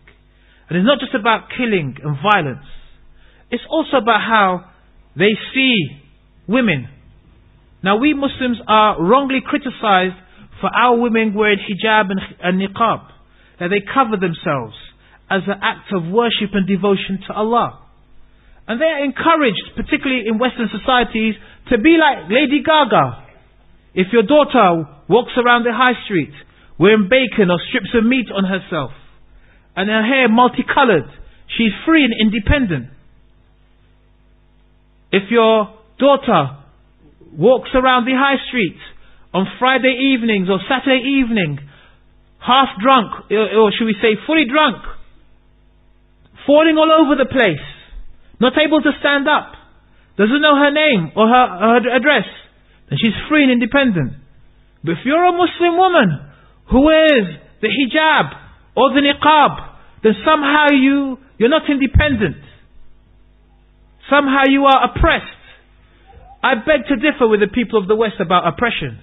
And it's not just about killing and violence. It's also about how they see women. Now we Muslims are wrongly criticized for our women wearing hijab and niqab. That they cover themselves as an act of worship and devotion to Allah. And they are encouraged, particularly in Western societies, to be like Lady Gaga. If your daughter walks around the high street wearing bacon or strips of meat on herself, and her hair multicolored, she's free and independent. If your daughter walks around the high street on Friday evenings or Saturday evening, half drunk, or should we say fully drunk, falling all over the place, not able to stand up, doesn't know her name or her address, then she's free and independent. But if you're a Muslim woman who wears the hijab or the niqab, then somehow you're not independent. Somehow you are oppressed. I beg to differ with the people of the West about oppression.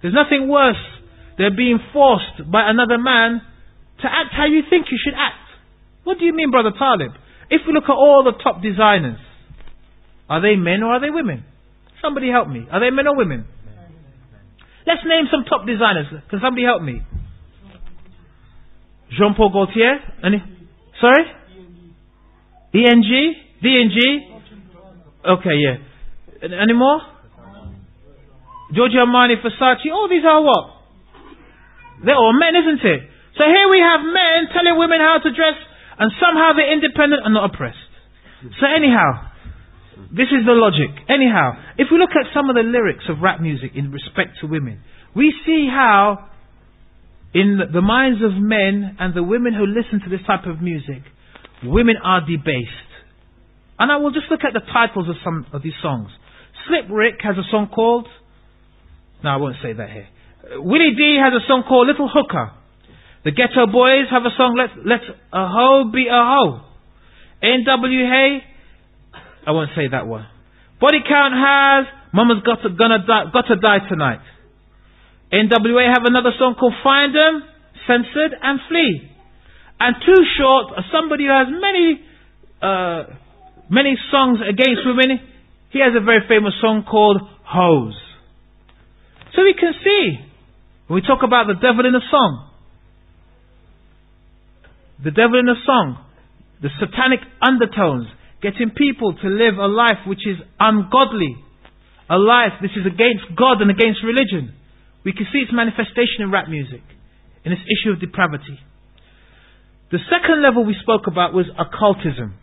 There's nothing worse than being forced by another man to act how you think you should act. What do you mean, Brother Taalib? If we look at all the top designers, are they men or are they women? Somebody help me. Are they men or women? Let's name some top designers. Can somebody help me? Jean-Paul Gaultier? Sorry? ENG? DNG? Okay, yeah. Any more? Giorgio Armani, Versace. All these are what? They're all men, isn't it? So here we have men telling women how to dress, and somehow they're independent and not oppressed. So anyhow, this is the logic. Anyhow, if we look at some of the lyrics of rap music in respect to women, we see how in the minds of men and the women who listen to this type of music, women are debased. And I will just look at the titles of some of these songs. Slip Rick has a song called... No, I won't say that here. Willie D has a song called Little Hooker. The Ghetto Boys have a song, Let a Hoe Be a Hoe. NWA, I won't say that one. Body Count has Mama's Gotta Die Tonight. NWA have another song called Find 'Em, Censored and Flee. And Too Short, somebody who has many songs against women, he has a very famous song called Hoes. So we can see, when we talk about the devil in a song, the devil in a song, the satanic undertones, getting people to live a life which is ungodly, a life this is against God and against religion. We can see its manifestation in rap music, in this issue of depravity. The second level we spoke about was occultism.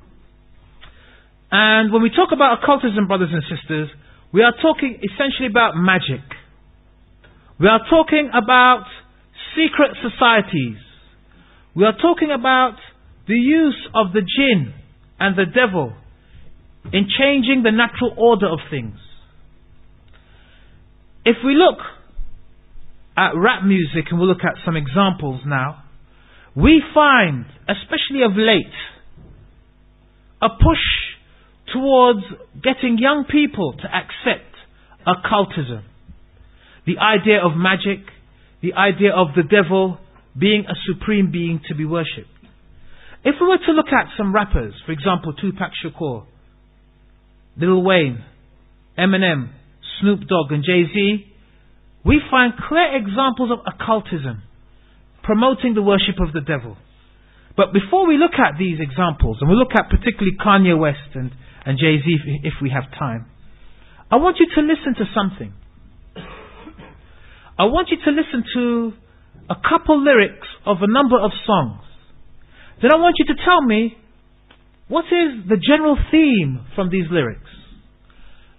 And when we talk about occultism, brothers and sisters, we are talking essentially about magic. We are talking about secret societies. We are talking about the use of the jinn and the devil in changing the natural order of things. If we look at rap music, and we'll look at some examples now, we find, especially of late, a push towards getting young people to accept occultism. The idea of magic, the idea of the devil being a supreme being to be worshipped. If we were to look at some rappers, for example, Tupac Shakur, Lil Wayne, Eminem, Snoop Dogg and Jay-Z, we find clear examples of occultism, promoting the worship of the devil. But before we look at these examples, and we look at particularly Kanye West and Jay-Z if we have time, I want you to listen to something. I want you to listen to a couple lyrics of a number of songs. Then I want you to tell me, what is the general theme from these lyrics?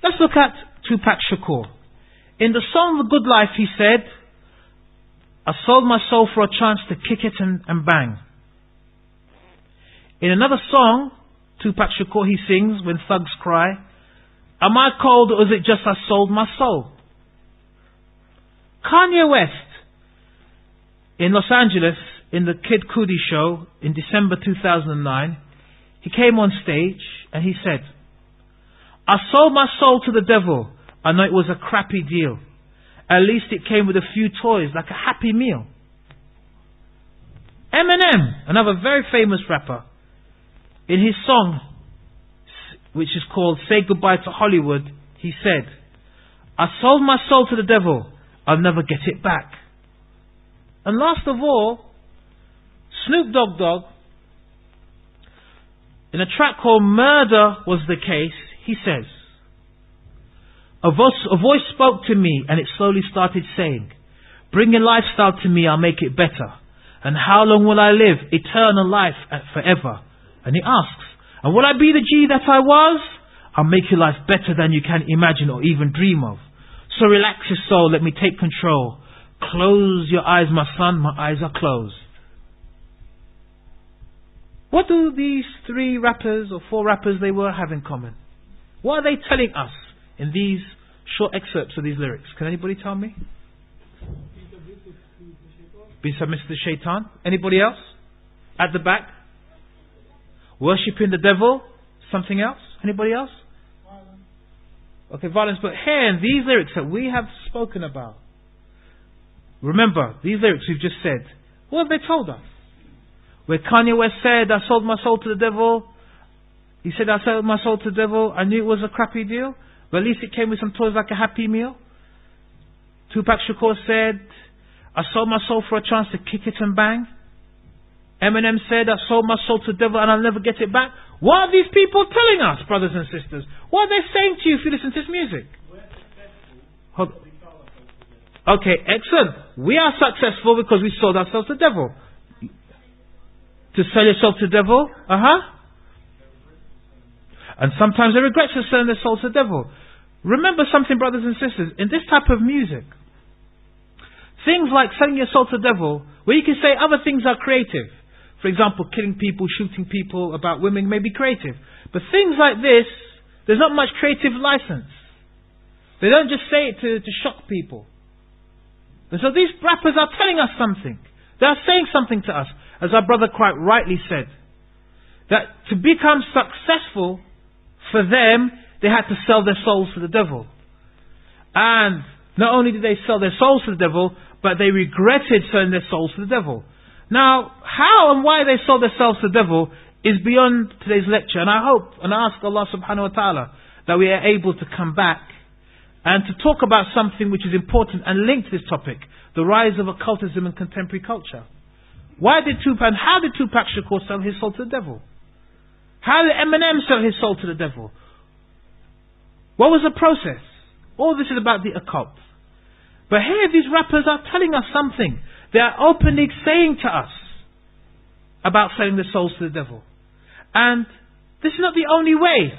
Let's look at Tupac Shakur. In the song The Good Life, he said, I sold my soul for a chance to kick it and bang. In another song, Tupac Shakur, he sings, When Thugs Cry, am I cold or is it just I sold my soul? Kanye West, in Los Angeles, in the Kid Cudi show in December 2009, he came on stage and he said, I sold my soul to the devil. I know it was a crappy deal. At least it came with a few toys, like a happy meal. Eminem, another very famous rapper, in his song, which is called Say Goodbye to Hollywood, he said, I sold my soul to the devil. I'll never get it back. And last of all, Snoop Dogg, in a track called Murder Was the Case, he says, a voice spoke to me and it slowly started saying, bring your lifestyle to me, I'll make it better. And how long will I live? Eternal life forever. And he asks, and will I be the G that I was? I'll make your life better than you can imagine or even dream of. So relax your soul, let me take control. Close your eyes, my son, my eyes are closed. What do these 3 rappers or 4 rappers they were have in common? What are they telling us in these short excerpts of these lyrics? Can anybody tell me? Be submissive to Shaitan. Anybody else? At the back? Worshipping the devil? Something else? Anybody else? Violence. Okay, violence. But here in these lyrics that we have spoken about, remember, these lyrics we've just said, what have they told us? Where Kanye West said, I sold my soul to the devil. He said, I sold my soul to the devil. I knew it was a crappy deal, but at least it came with some toys like a Happy Meal. Tupac Shakur said, I sold my soul for a chance to kick it and bang. Eminem said, I sold my soul to the devil and I'll never get it back. What are these people telling us, brothers and sisters? What are they saying to you if you listen to this music? Okay, excellent. We are successful because we sold ourselves to the devil. To sell yourself to the devil? And sometimes they regret to selling their soul to the devil. Remember something, brothers and sisters. In this type of music, things like selling your soul to the devil, where you can say other things are creative. For example, killing people, shooting people, about women may be creative. But things like this, there's not much creative license. They don't just say it to shock people. And so these rappers are telling us something. They are saying something to us. As our brother quite rightly said, that to become successful for them, they had to sell their souls to the devil. And not only did they sell their souls to the devil, but they regretted selling their souls to the devil. Now, how and why they sold themselves to the devil is beyond today's lecture. And I hope and ask Allah subhanahu wa ta'ala that we are able to come back and to talk about something which is important and linked to this topic, the rise of occultism in contemporary culture. Why did Tupac and how did Tupac Shakur sell his soul to the devil? How did Eminem sell his soul to the devil? What was the process? All this is about the occult. But here these rappers are telling us something. They are openly saying to us about selling their souls to the devil. And this is not the only way.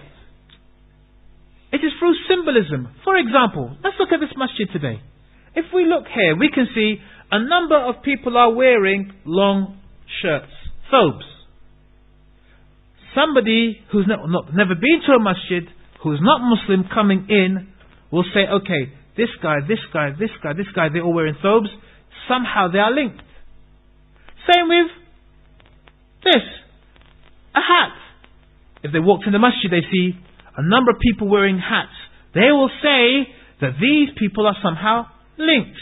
It is through symbolism. For example, let's look at this masjid today. If we look here, we can see a number of people are wearing long shirts, thobes. Somebody who's never been to a masjid, who's not Muslim coming in, will say, okay, this guy, they're all wearing thobes. Somehow they are linked. Same with this, a hat. If they walked in the masjid, they see a number of people wearing hats. They will say that these people are somehow linked.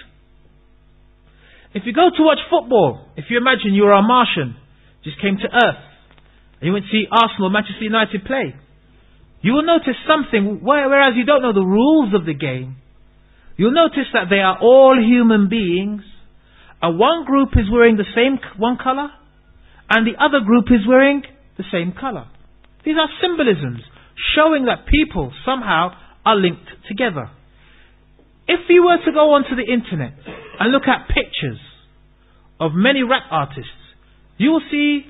If you go to watch football, if you imagine you are a Martian, just came to Earth, and you went to see Arsenal, Manchester United play, you will notice something, whereas you don't know the rules of the game, you'll notice that they are all human beings, and one group is wearing the same one colour, and the other group is wearing the same colour. These are symbolisms, showing that people somehow are linked together. If you were to go onto the internet and look at pictures of many rap artists, you will see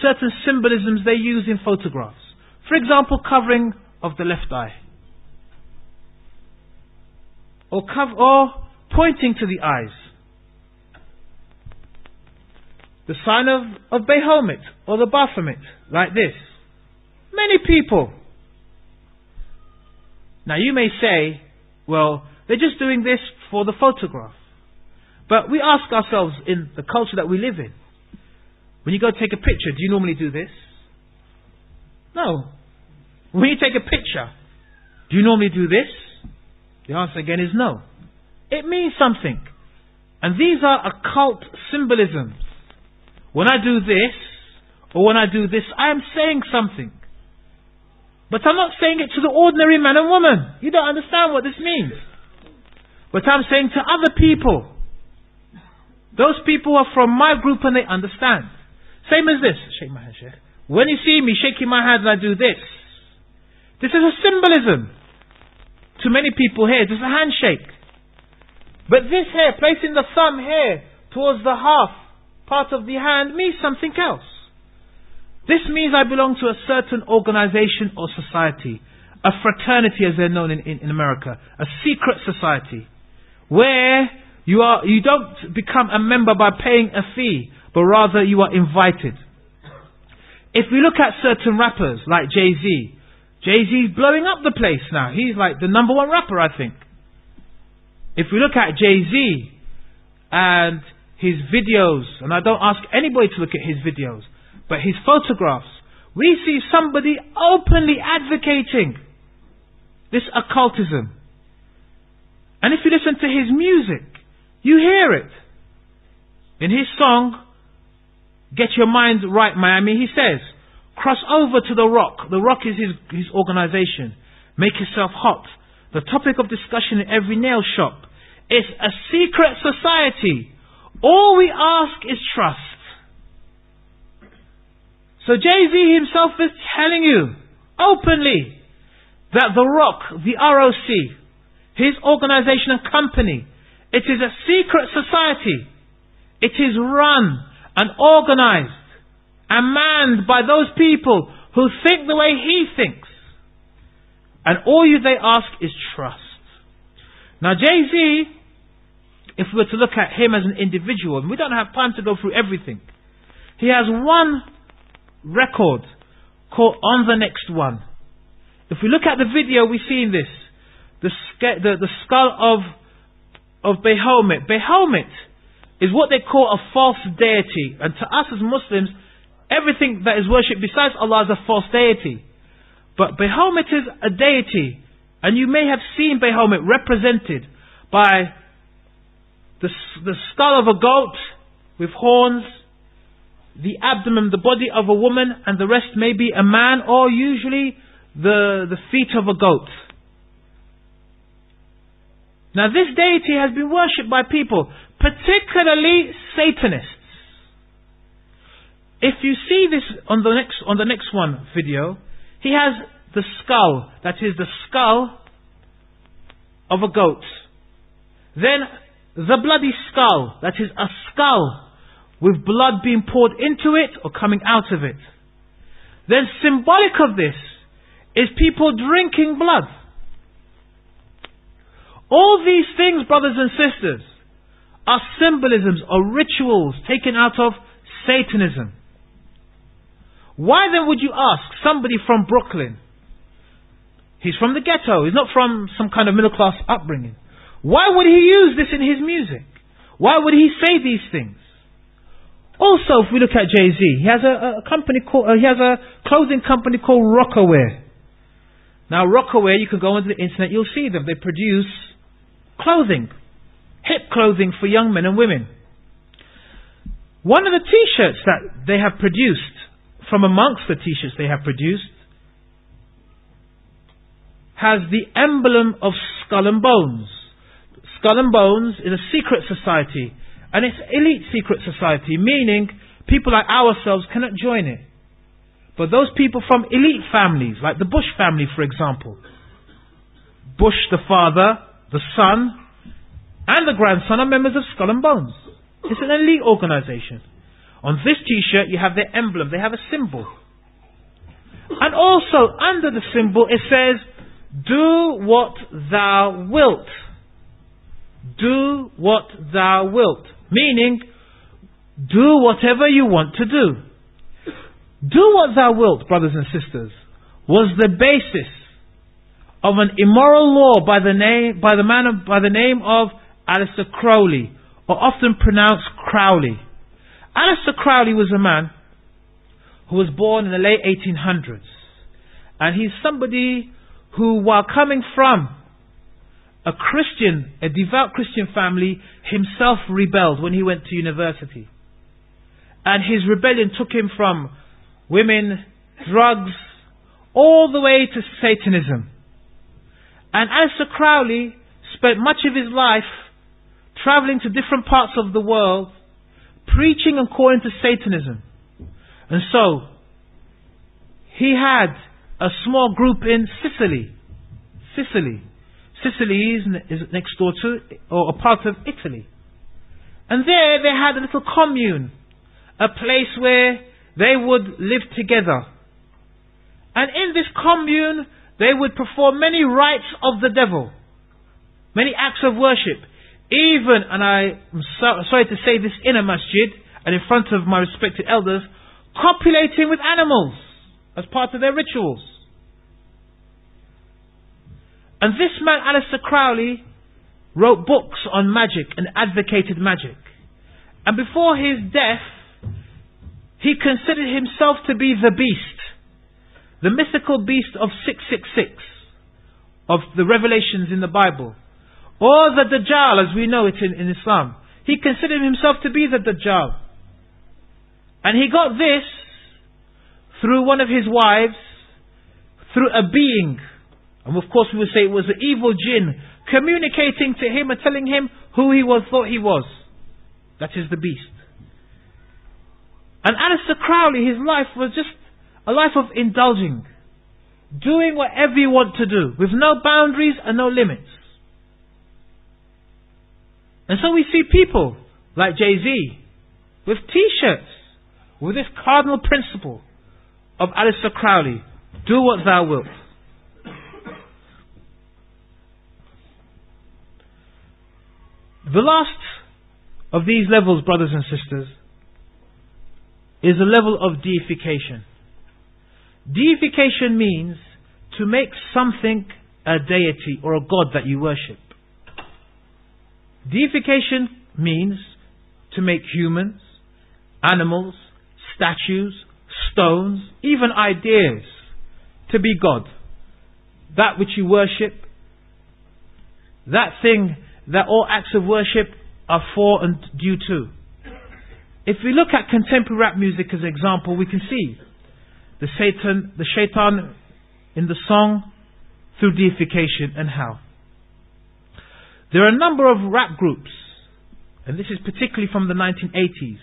certain symbolisms they use in photographs. For example, covering of the left eye. Or pointing to the eyes. The sign of Behomet or the Baphomet, like this. Many people. Now you may say, well, they're just doing this for the photograph. But we ask ourselves in the culture that we live in, when you go take a picture, do you normally do this? No. When you take a picture, do you normally do this? The answer again is no. It means something. And these are occult symbolisms. When I do this, or when I do this, I am saying something. But I'm not saying it to the ordinary man and woman. You don't understand what this means. But I'm saying to other people. Those people are from my group and they understand. Same as this. Shake my hand, Sheikh. When you see me shaking my hand and I do this, this is a symbolism. To many people here, this is a handshake. But this here, placing the thumb here towards the half part of the hand, means something else. This means I belong to a certain organization or society. a fraternity, as they're known in America, a secret society, where you don't become a member by paying a fee, but rather you are invited. If we look at certain rappers like Jay-Z, Jay-Z's blowing up the place now. He's like the number one rapper, I think. If we look at Jay-Z and his videos, and I don't ask anybody to look at his videos, but his photographs, we see somebody openly advocating this occultism. And if you listen to his music, you hear it. In his song, Get Your Mind Right, Miami, he says, cross over to The Rock. The Rock is his organization. Make yourself hot. The topic of discussion in every nail shop. It's a secret society. All we ask is trust. So Jay-Z himself is telling you openly that The Rock, the ROC, his organization and company, it is a secret society. It is run and organized and manned by those people who think the way he thinks. And all they ask is trust. Now Jay-Z, if we were to look at him as an individual, and we don't have time to go through everything, he has one record called On the Next One. If we look at the video, we see in this the skull of Bahamut. Bahamut is what they call a false deity, and to us as Muslims, everything that is worshipped besides Allah is a false deity. But Bahamut is a deity, and you may have seen Bahamut represented by the skull of a goat with horns, the abdomen, the body of a woman, and the rest may be a man, or usually the feet of a goat. Now this deity has been worshipped by people, particularly Satanists. If you see this on the next one video, he has the skull, that is the skull of a goat. Then the bloody skull, that is a skull with blood being poured into it or coming out of it. Then symbolic of this is people drinking blood. All these things, brothers and sisters, are symbolisms or rituals taken out of Satanism. Why then would you ask somebody from Brooklyn? He's from the ghetto. He's not from some kind of middle class upbringing. Why would he use this in his music? Why would he say these things? Also, if we look at Jay-Z, he has a company called he has a clothing company called Rockaware. Now, Rockaware, you can go onto the internet, you'll see them. They produce clothing, hip clothing for young men and women. One of the T-shirts that they have produced, from amongst the T-shirts they have produced, has the emblem of Skull and Bones. Skull and Bones is a secret society, and it's elite secret society, meaning people like ourselves cannot join it. But those people from elite families, like the Bush family, for example, Bush the father, the son, and the grandson are members of Skull and Bones. It's an elite organization. On this T-shirt, you have their emblem. They have a symbol. And also, under the symbol, it says, "Do what thou wilt." Do what thou wilt. Meaning, do whatever you want to do. Do what thou wilt, brothers and sisters, was the basis of an immoral law by the name of Aleister Crowley, or often pronounced Crowley. Aleister Crowley was a man who was born in the late 1800s. And he's somebody who, while coming from a devout Christian family, himself rebelled when he went to university. And his rebellion took him from women, drugs, all the way to Satanism. And Aleister Crowley spent much of his life traveling to different parts of the world, preaching and calling to Satanism. And so, he had a small group in Sicily. Sicily is next door to, or a part of Italy. And there they had a little commune, a place where they would live together. And in this commune, they would perform many rites of the devil, many acts of worship, even, and I'm sorry to say this, in a masjid and in front of my respected elders, copulating with animals as part of their rituals. And this man, Aleister Crowley, wrote books on magic and advocated magic. And before his death, he considered himself to be the beast, the mythical beast of 666 of the revelations in the Bible, or the Dajjal as we know it in Islam. He considered himself to be the Dajjal. And he got this through one of his wives, through a being, and of course we would say it was an evil jinn, communicating to him and telling him who he thought he was. That is the beast. And Aleister Crowley, his life was just a life of indulging, doing whatever you want to do, with no boundaries and no limits. And so we see people like Jay-Z with t-shirts with this cardinal principle of Aleister Crowley: do what thou wilt. The last of these levels, brothers and sisters, is a level of deification. Deification means to make something a deity or a god that you worship. Deification means to make humans, animals, statues, stones, even ideas to be God. That which you worship, that thing that all acts of worship are for and due to. If we look at contemporary rap music as an example, we can see the shaitan in the song through deification and how. There are a number of rap groups, and this is particularly from the 1980s,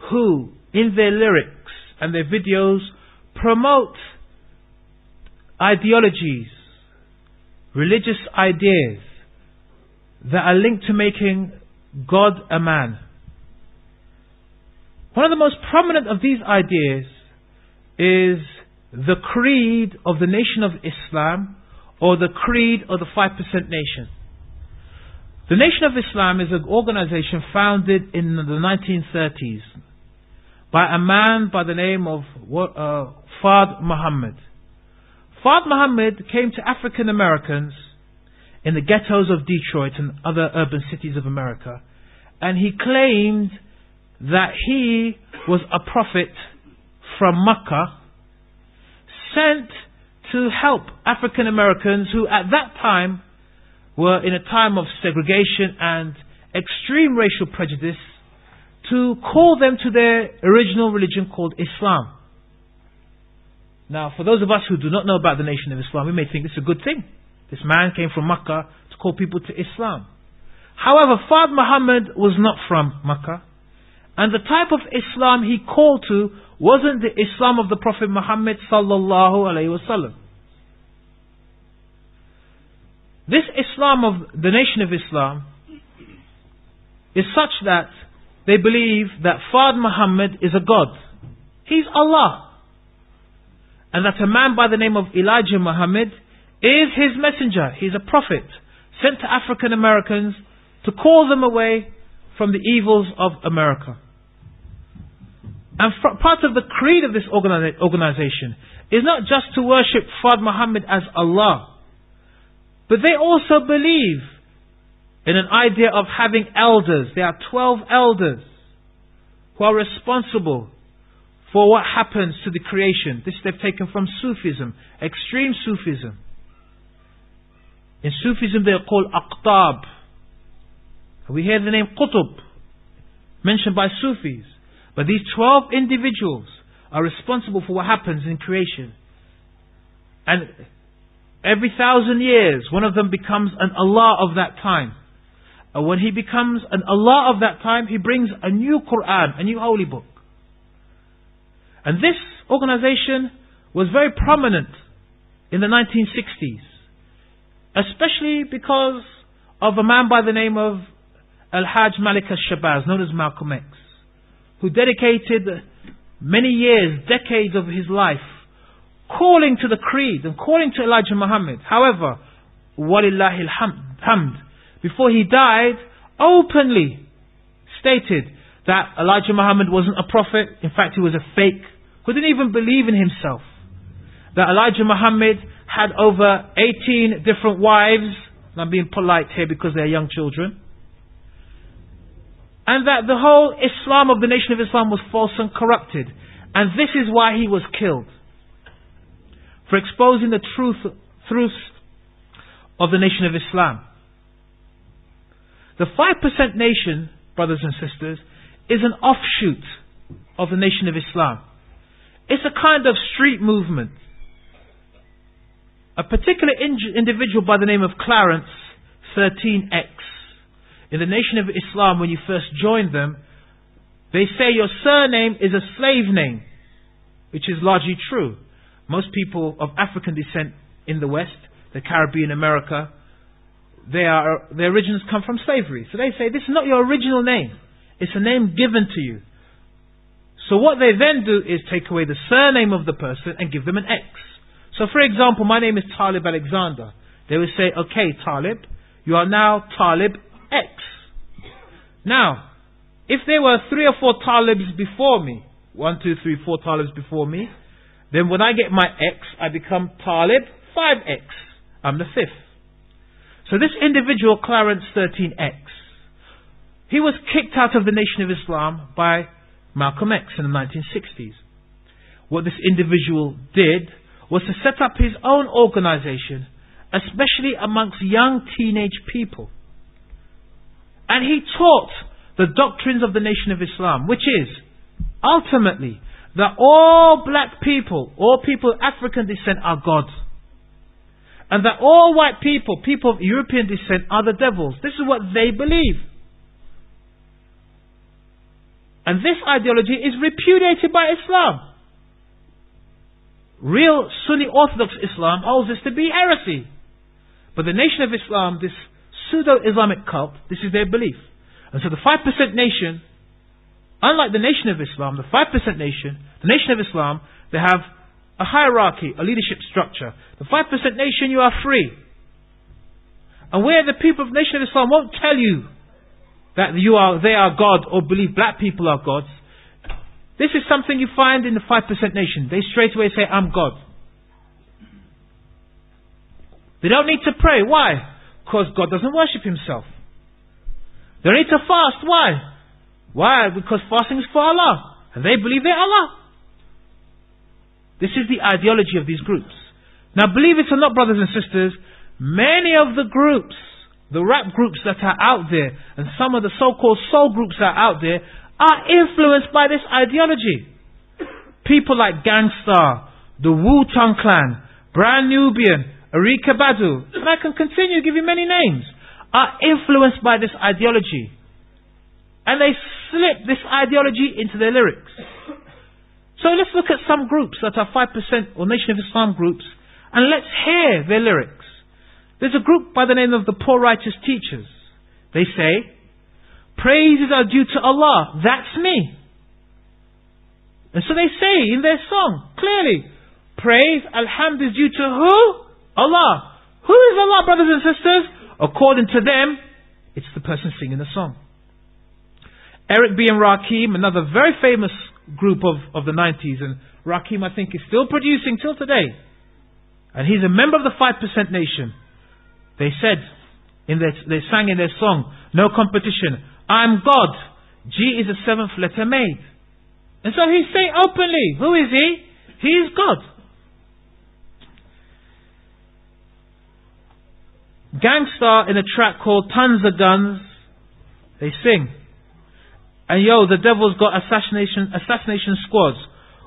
who in their lyrics and their videos promote ideologies, religious ideas that are linked to making God a man. One of the most prominent of these ideas is the creed of the Nation of Islam, or the creed of the 5% Nation. The Nation of Islam is an organization founded in the 1930s by a man by the name of Fard Muhammad. Fard Muhammad came to African Americans in the ghettos of Detroit and other urban cities of America, and he claimed that he was a prophet from Mecca, sent to help African Americans who at that time were in a time of segregation and extreme racial prejudice, to call them to their original religion called Islam. Now, for those of us who do not know about the Nation of Islam, we may think this is a good thing. This man came from Mecca to call people to Islam. However, Fard Muhammad was not from Mecca, and the type of Islam he called to wasn't the Islam of the Prophet Muhammad sallallahu alaihi wasallam. This Islam of the Nation of Islam is such that they believe that Fard Muhammad is a god. He's Allah. And that a man by the name of Elijah Muhammad is his messenger. He's a prophet sent to African Americans to call them away from the evils of America. And part of the creed of this organization is not just to worship Fard Muhammad as Allah, but they also believe in an idea of having elders. There are 12 elders who are responsible for what happens to the creation. This they've taken from Sufism, extreme Sufism. In Sufism they are called Aqtab. We hear the name Qutb mentioned by Sufis. But these 12 individuals are responsible for what happens in creation. And every 1,000 years, one of them becomes an Allah of that time. And when he becomes an Allah of that time, he brings a new Quran, a new holy book. And this organization was very prominent in the 1960s, especially because of a man by the name of Al-Hajj Malik al-Shabazz, known as Malcolm X, who dedicated many years, decades of his life calling to the creed and calling to Elijah Muhammad. However, walillahi alhamd, before he died, openly stated that Elijah Muhammad wasn't a prophet. In fact, he was a fake who didn't even believe in himself. That Elijah Muhammad had over 18 different wives. And I'm being polite here because they're young children. And that the whole Islam of the Nation of Islam was false and corrupted. And this is why he was killed. For exposing the truths of the Nation of Islam. The 5% Nation, brothers and sisters, is an offshoot of the Nation of Islam. It's a kind of street movement. A particular individual by the name of Clarence 13X. In the Nation of Islam, when you first join them, they say your surname is a slave name, which is largely true. Most people of African descent in the West, the Caribbean, America, their origins come from slavery. So they say, this is not your original name. It's a name given to you. So what they then do is take away the surname of the person and give them an X. So for example, my name is Taalib Alexander. They will say, okay, Taalib, you are now Taalib X. Now, if there were 3 or 4 Taalibs before me, 1, 2, 3, 4 Taalibs before me, then when I get my X, I become Taalib 5X. I'm the 5th. So this individual, Clarence 13X, he was kicked out of the Nation of Islam by Malcolm X in the 1960s. What this individual did was to set up his own organization, especially amongst young teenage people. And he taught the doctrines of the Nation of Islam, which is, ultimately, that all black people, all people of African descent are God. And that all white people, people of European descent are the devils. This is what they believe. And this ideology is repudiated by Islam. Real Sunni Orthodox Islam holds this to be heresy. But the Nation of Islam, this pseudo-Islamic cult, this is their belief. And so the 5% Nation, unlike the Nation of Islam, the 5% Nation, the Nation of Islam, they have a hierarchy, a leadership structure. The 5% Nation, you are free. And where the people of the Nation of Islam won't tell you that they are God or believe black people are gods, this is something you find in the 5% Nation. They straight away say, I'm God. They don't need to pray. Why? Because God doesn't worship himself. They don't need to fast. Why? Why? Because fasting is for Allah. And they believe they're Allah. This is the ideology of these groups. Now believe it or not, brothers and sisters, many of the groups, the rap groups that are out there, and some of the so-called soul groups that are out there, are influenced by this ideology. People like Gangstar, the Wu-Tang Clan, Brand Nubian, Erykah Badu, and I can continue to give you many names, are influenced by this ideology. And they slip this ideology into their lyrics. So let's look at some groups that are 5% or Nation of Islam groups, and let's hear their lyrics. There's a group by the name of the Poor Righteous Teachers. They say, praises are due to Allah, that's me. And so they say in their song, clearly, praise, alhamd is due to who? Allah. Who is Allah, brothers and sisters? According to them, it's the person singing the song. Eric B. and Rakim, another very famous group of the 90s, and Rakim I think is still producing till today. And he's a member of the 5% Nation. They said, they sang in their song, no competition, I'm God. G is a 7th letter made. And so he's saying openly, who is he? He is God. Gangstar in a track called Tons of Guns, they sing, and yo, the devil's got assassination squads.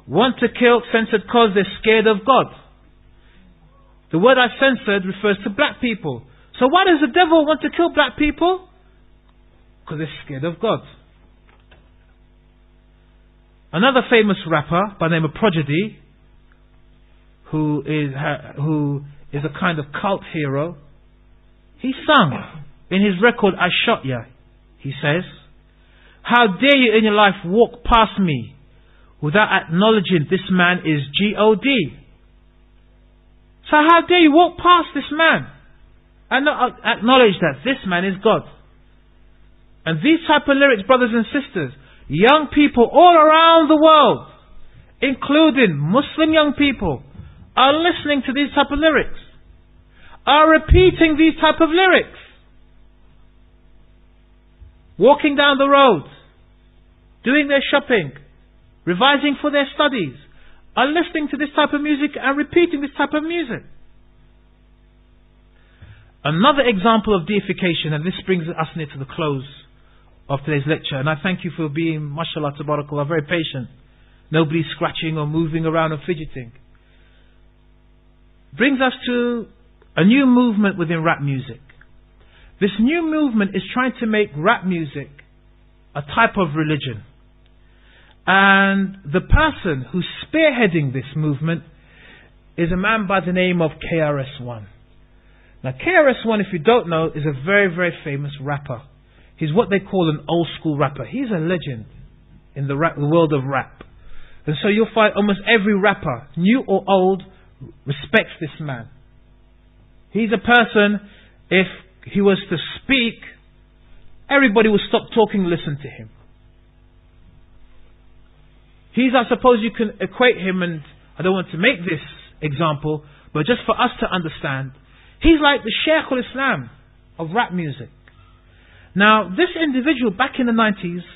Want to kill, censored cause they're scared of God. The word I censored refers to black people. So why does the devil want to kill black people? Because they're scared of God. Another famous rapper by the name of Prodigy, who is a kind of cult hero, he sung in his record I Shot Ya. He says, how dare you in your life walk past me without acknowledging this man is G-O-D. So how dare you walk past this man and not acknowledge that this man is God? And these type of lyrics, brothers and sisters, young people all around the world, including Muslim young people, are listening to these type of lyrics, are repeating these type of lyrics. Walking down the road, doing their shopping, revising for their studies, are listening to this type of music and repeating this type of music. Another example of deification, and this brings us near to the close of today's lecture, and I thank you for being, mashallah, tabarakallah, very patient. Nobody scratching or moving around or fidgeting. Brings us to a new movement within rap music. This new movement is trying to make rap music a type of religion. And the person who's spearheading this movement is a man by the name of KRS-One. Now KRS-One, if you don't know, is a very, very famous rapper. He's what they call an old school rapper. He's a legend in the world of rap. And so you'll find almost every rapper, new or old, respects this man. He's a person, if he was to speak, everybody would stop talking and listen to him. He's, I suppose you can equate him, and I don't want to make this example, but just for us to understand, he's like the Shaykh al-Islam of rap music. Now, this individual back in the 90s,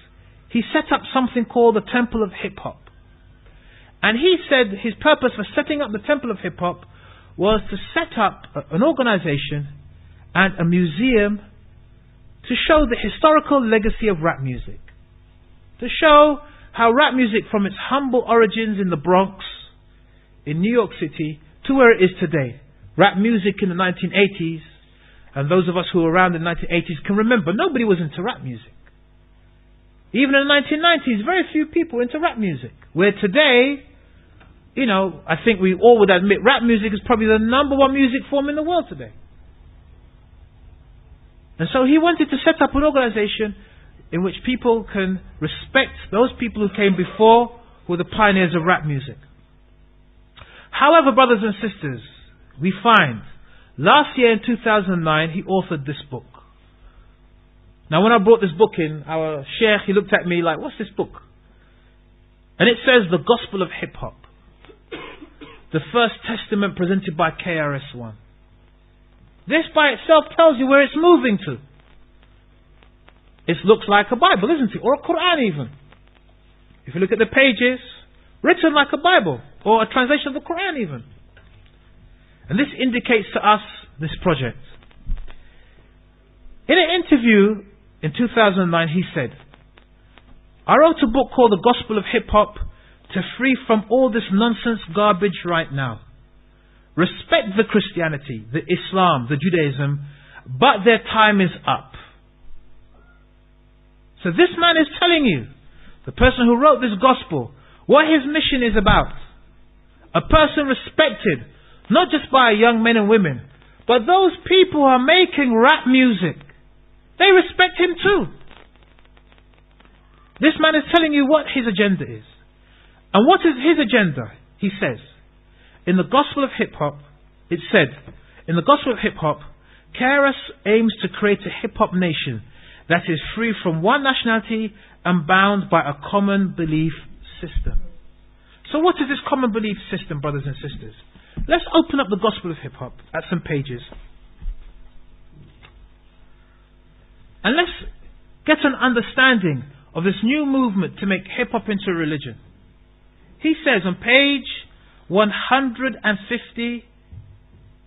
he set up something called the Temple of Hip Hop. And he said his purpose for setting up the Temple of Hip Hop was to set up an organization and a museum to show the historical legacy of rap music. To show how rap music, from its humble origins in the Bronx, in New York City, to where it is today. Rap music in the 1980s, and those of us who were around in the 1980s can remember, nobody was into rap music. Even in the 1990s, very few people were into rap music. Where today, you know, I think we all would admit rap music is probably the number one music form in the world today. And so he wanted to set up an organization in which people can respect those people who came before, who were the pioneers of rap music. However, brothers and sisters, we find last year in 2009 he authored this book. Now when I brought this book in, our sheikh, he looked at me like, what's this book? And it says The Gospel of Hip Hop, the First Testament presented by KRS-One. This by itself tells you where it's moving to. It looks like a Bible, isn't it? Or a Quran even. If you look at the pages, written like a Bible, or a translation of the Quran even. And this indicates to us this project. In an interview in 2009, he said, I wrote a book called The Gospel of Hip Hop to free from all this nonsense garbage right now. Respect the Christianity, the Islam, the Judaism, but their time is up. So this man is telling you, the person who wrote this gospel, what his mission is about. A person respected, not just by young men and women, but those people who are making rap music. They respect him too. This man is telling you what his agenda is. And what is his agenda? He says, in the Gospel of Hip Hop, it said, in the Gospel of Hip Hop, KRS aims to create a hip hop nation that is free from one nationality and bound by a common belief system. So what is this common belief system, brothers and sisters? Let's open up the Gospel of Hip Hop at some pages. And let's get an understanding of this new movement to make hip hop into a religion. He says on page 150,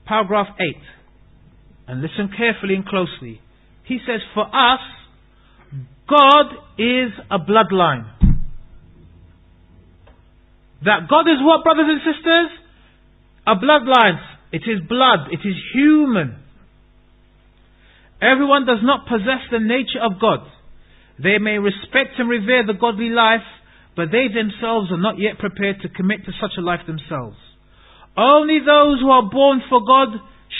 paragraph 8, and listen carefully and closely. He says, for us, God is a bloodline. That God is what, brothers and sisters? A bloodline. It is blood. It is human. Everyone does not possess the nature of God. They may respect and revere the godly life, but they themselves are not yet prepared to commit to such a life themselves. Only those who are born for God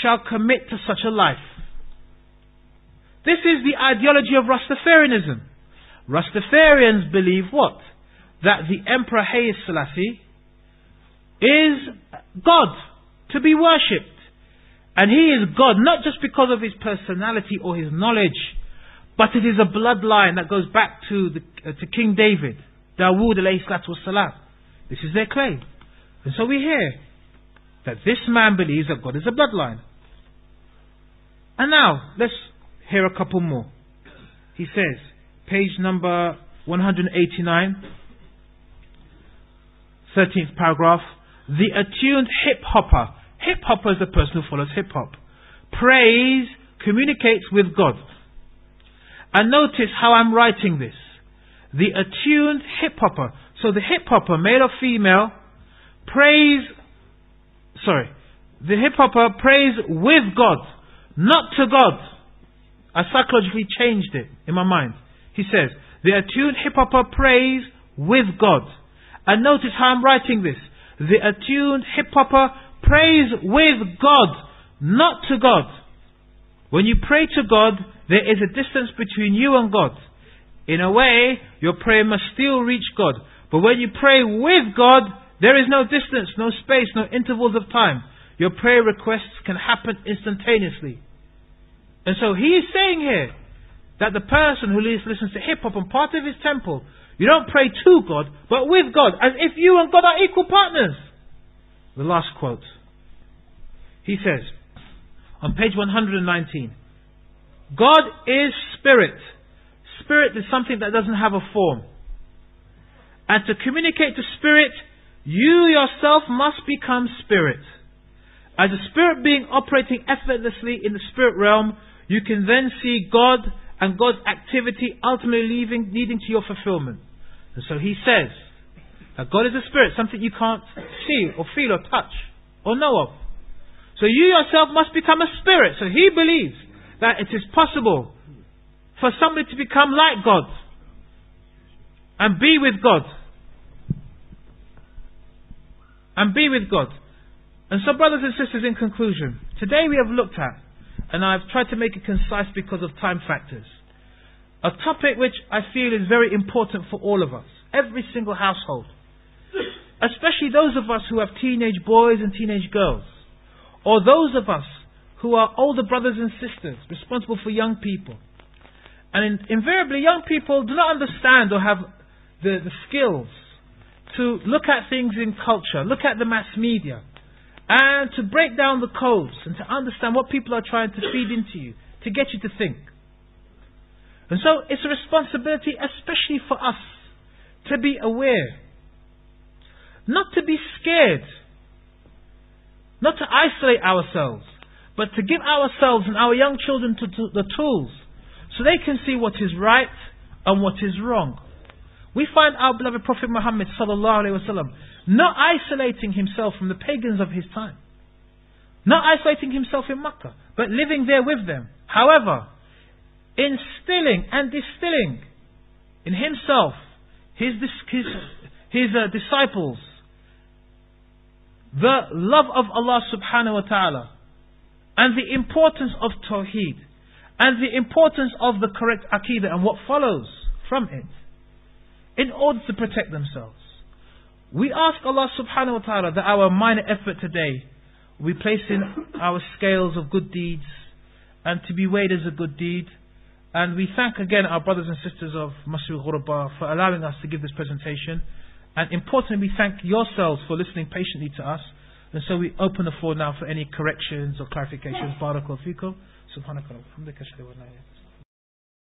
shall commit to such a life. This is the ideology of Rastafarianism. Rastafarians believe what? That the Emperor Haile Selassie is God. to be worshipped. And He is God, not just because of His personality or His knowledge, but it is a bloodline that goes back to King David, Dawood alayhi salatu wassalam. This is their claim. And so we hear that this man believes that God is a bloodline. And now, let's hear a couple more. He says, page number 189, 13th paragraph, the attuned hip-hopper. Hip-hopper is the person who follows hip-hop. Praise communicates with God. And notice how I'm writing this. The attuned hip-hopper. So the hip-hopper, male or female, the hip-hopper prays with God, not to God. I psychologically changed it in my mind. He says, the attuned hip-hopper prays with God. And notice how I'm writing this. The attuned hip-hopper prays with God, not to God. When you pray to God, there is a distance between you and God. In a way, your prayer must still reach God. But when you pray with God, there is no distance, no space, no intervals of time. Your prayer requests can happen instantaneously. And so he is saying here that the person who listens to hip-hop and part of his temple, you don't pray to God, but with God, as if you and God are equal partners. The last quote. He says, on page 119, God is spirit. Spirit is something that doesn't have a form. And to communicate to spirit, you yourself must become spirit. As a spirit being operating effortlessly in the spirit realm, you can then see God and God's activity ultimately leading to your fulfillment. And so he says that God is a spirit, something you can't see or feel or touch or know of. So you yourself must become a spirit. So he believes that it is possible for somebody to become like God and be with God. And be with God. And so, brothers and sisters, in conclusion, today we have looked at, and I've tried to make it concise because of time factors, a topic which I feel is very important for all of us, every single household, especially those of us who have teenage boys and teenage girls, or those of us who are older brothers and sisters responsible for young people. And invariably, young people do not understand or have the skills to look at things in culture, look at the mass media, and to break down the codes and to understand what people are trying to feed into you, to get you to think. And so it's a responsibility, especially for us, to be aware, not to be scared, not to isolate ourselves, but to give ourselves and our young children the tools so they can see what is right and what is wrong. We find our beloved Prophet Muhammad sallallahu alaihi wasallam not isolating himself from the pagans of his time, not isolating himself in Makkah, but living there with them. However, instilling and distilling in himself, his disciples, the love of Allah subhanahu wa ta'ala, and the importance of Tawheed, and the importance of the correct Aqidah and what follows from it, in order to protect themselves. We ask Allah subhanahu wa ta'ala that our minor effort today we place in our scales of good deeds and to be weighed as a good deed. And we thank again our brothers and sisters of Masjid Ghurba for allowing us to give this presentation. And importantly, we thank yourselves for listening patiently to us. And so we open the floor now for any corrections or clarifications. Barakallahu feekum. Subhanakallah.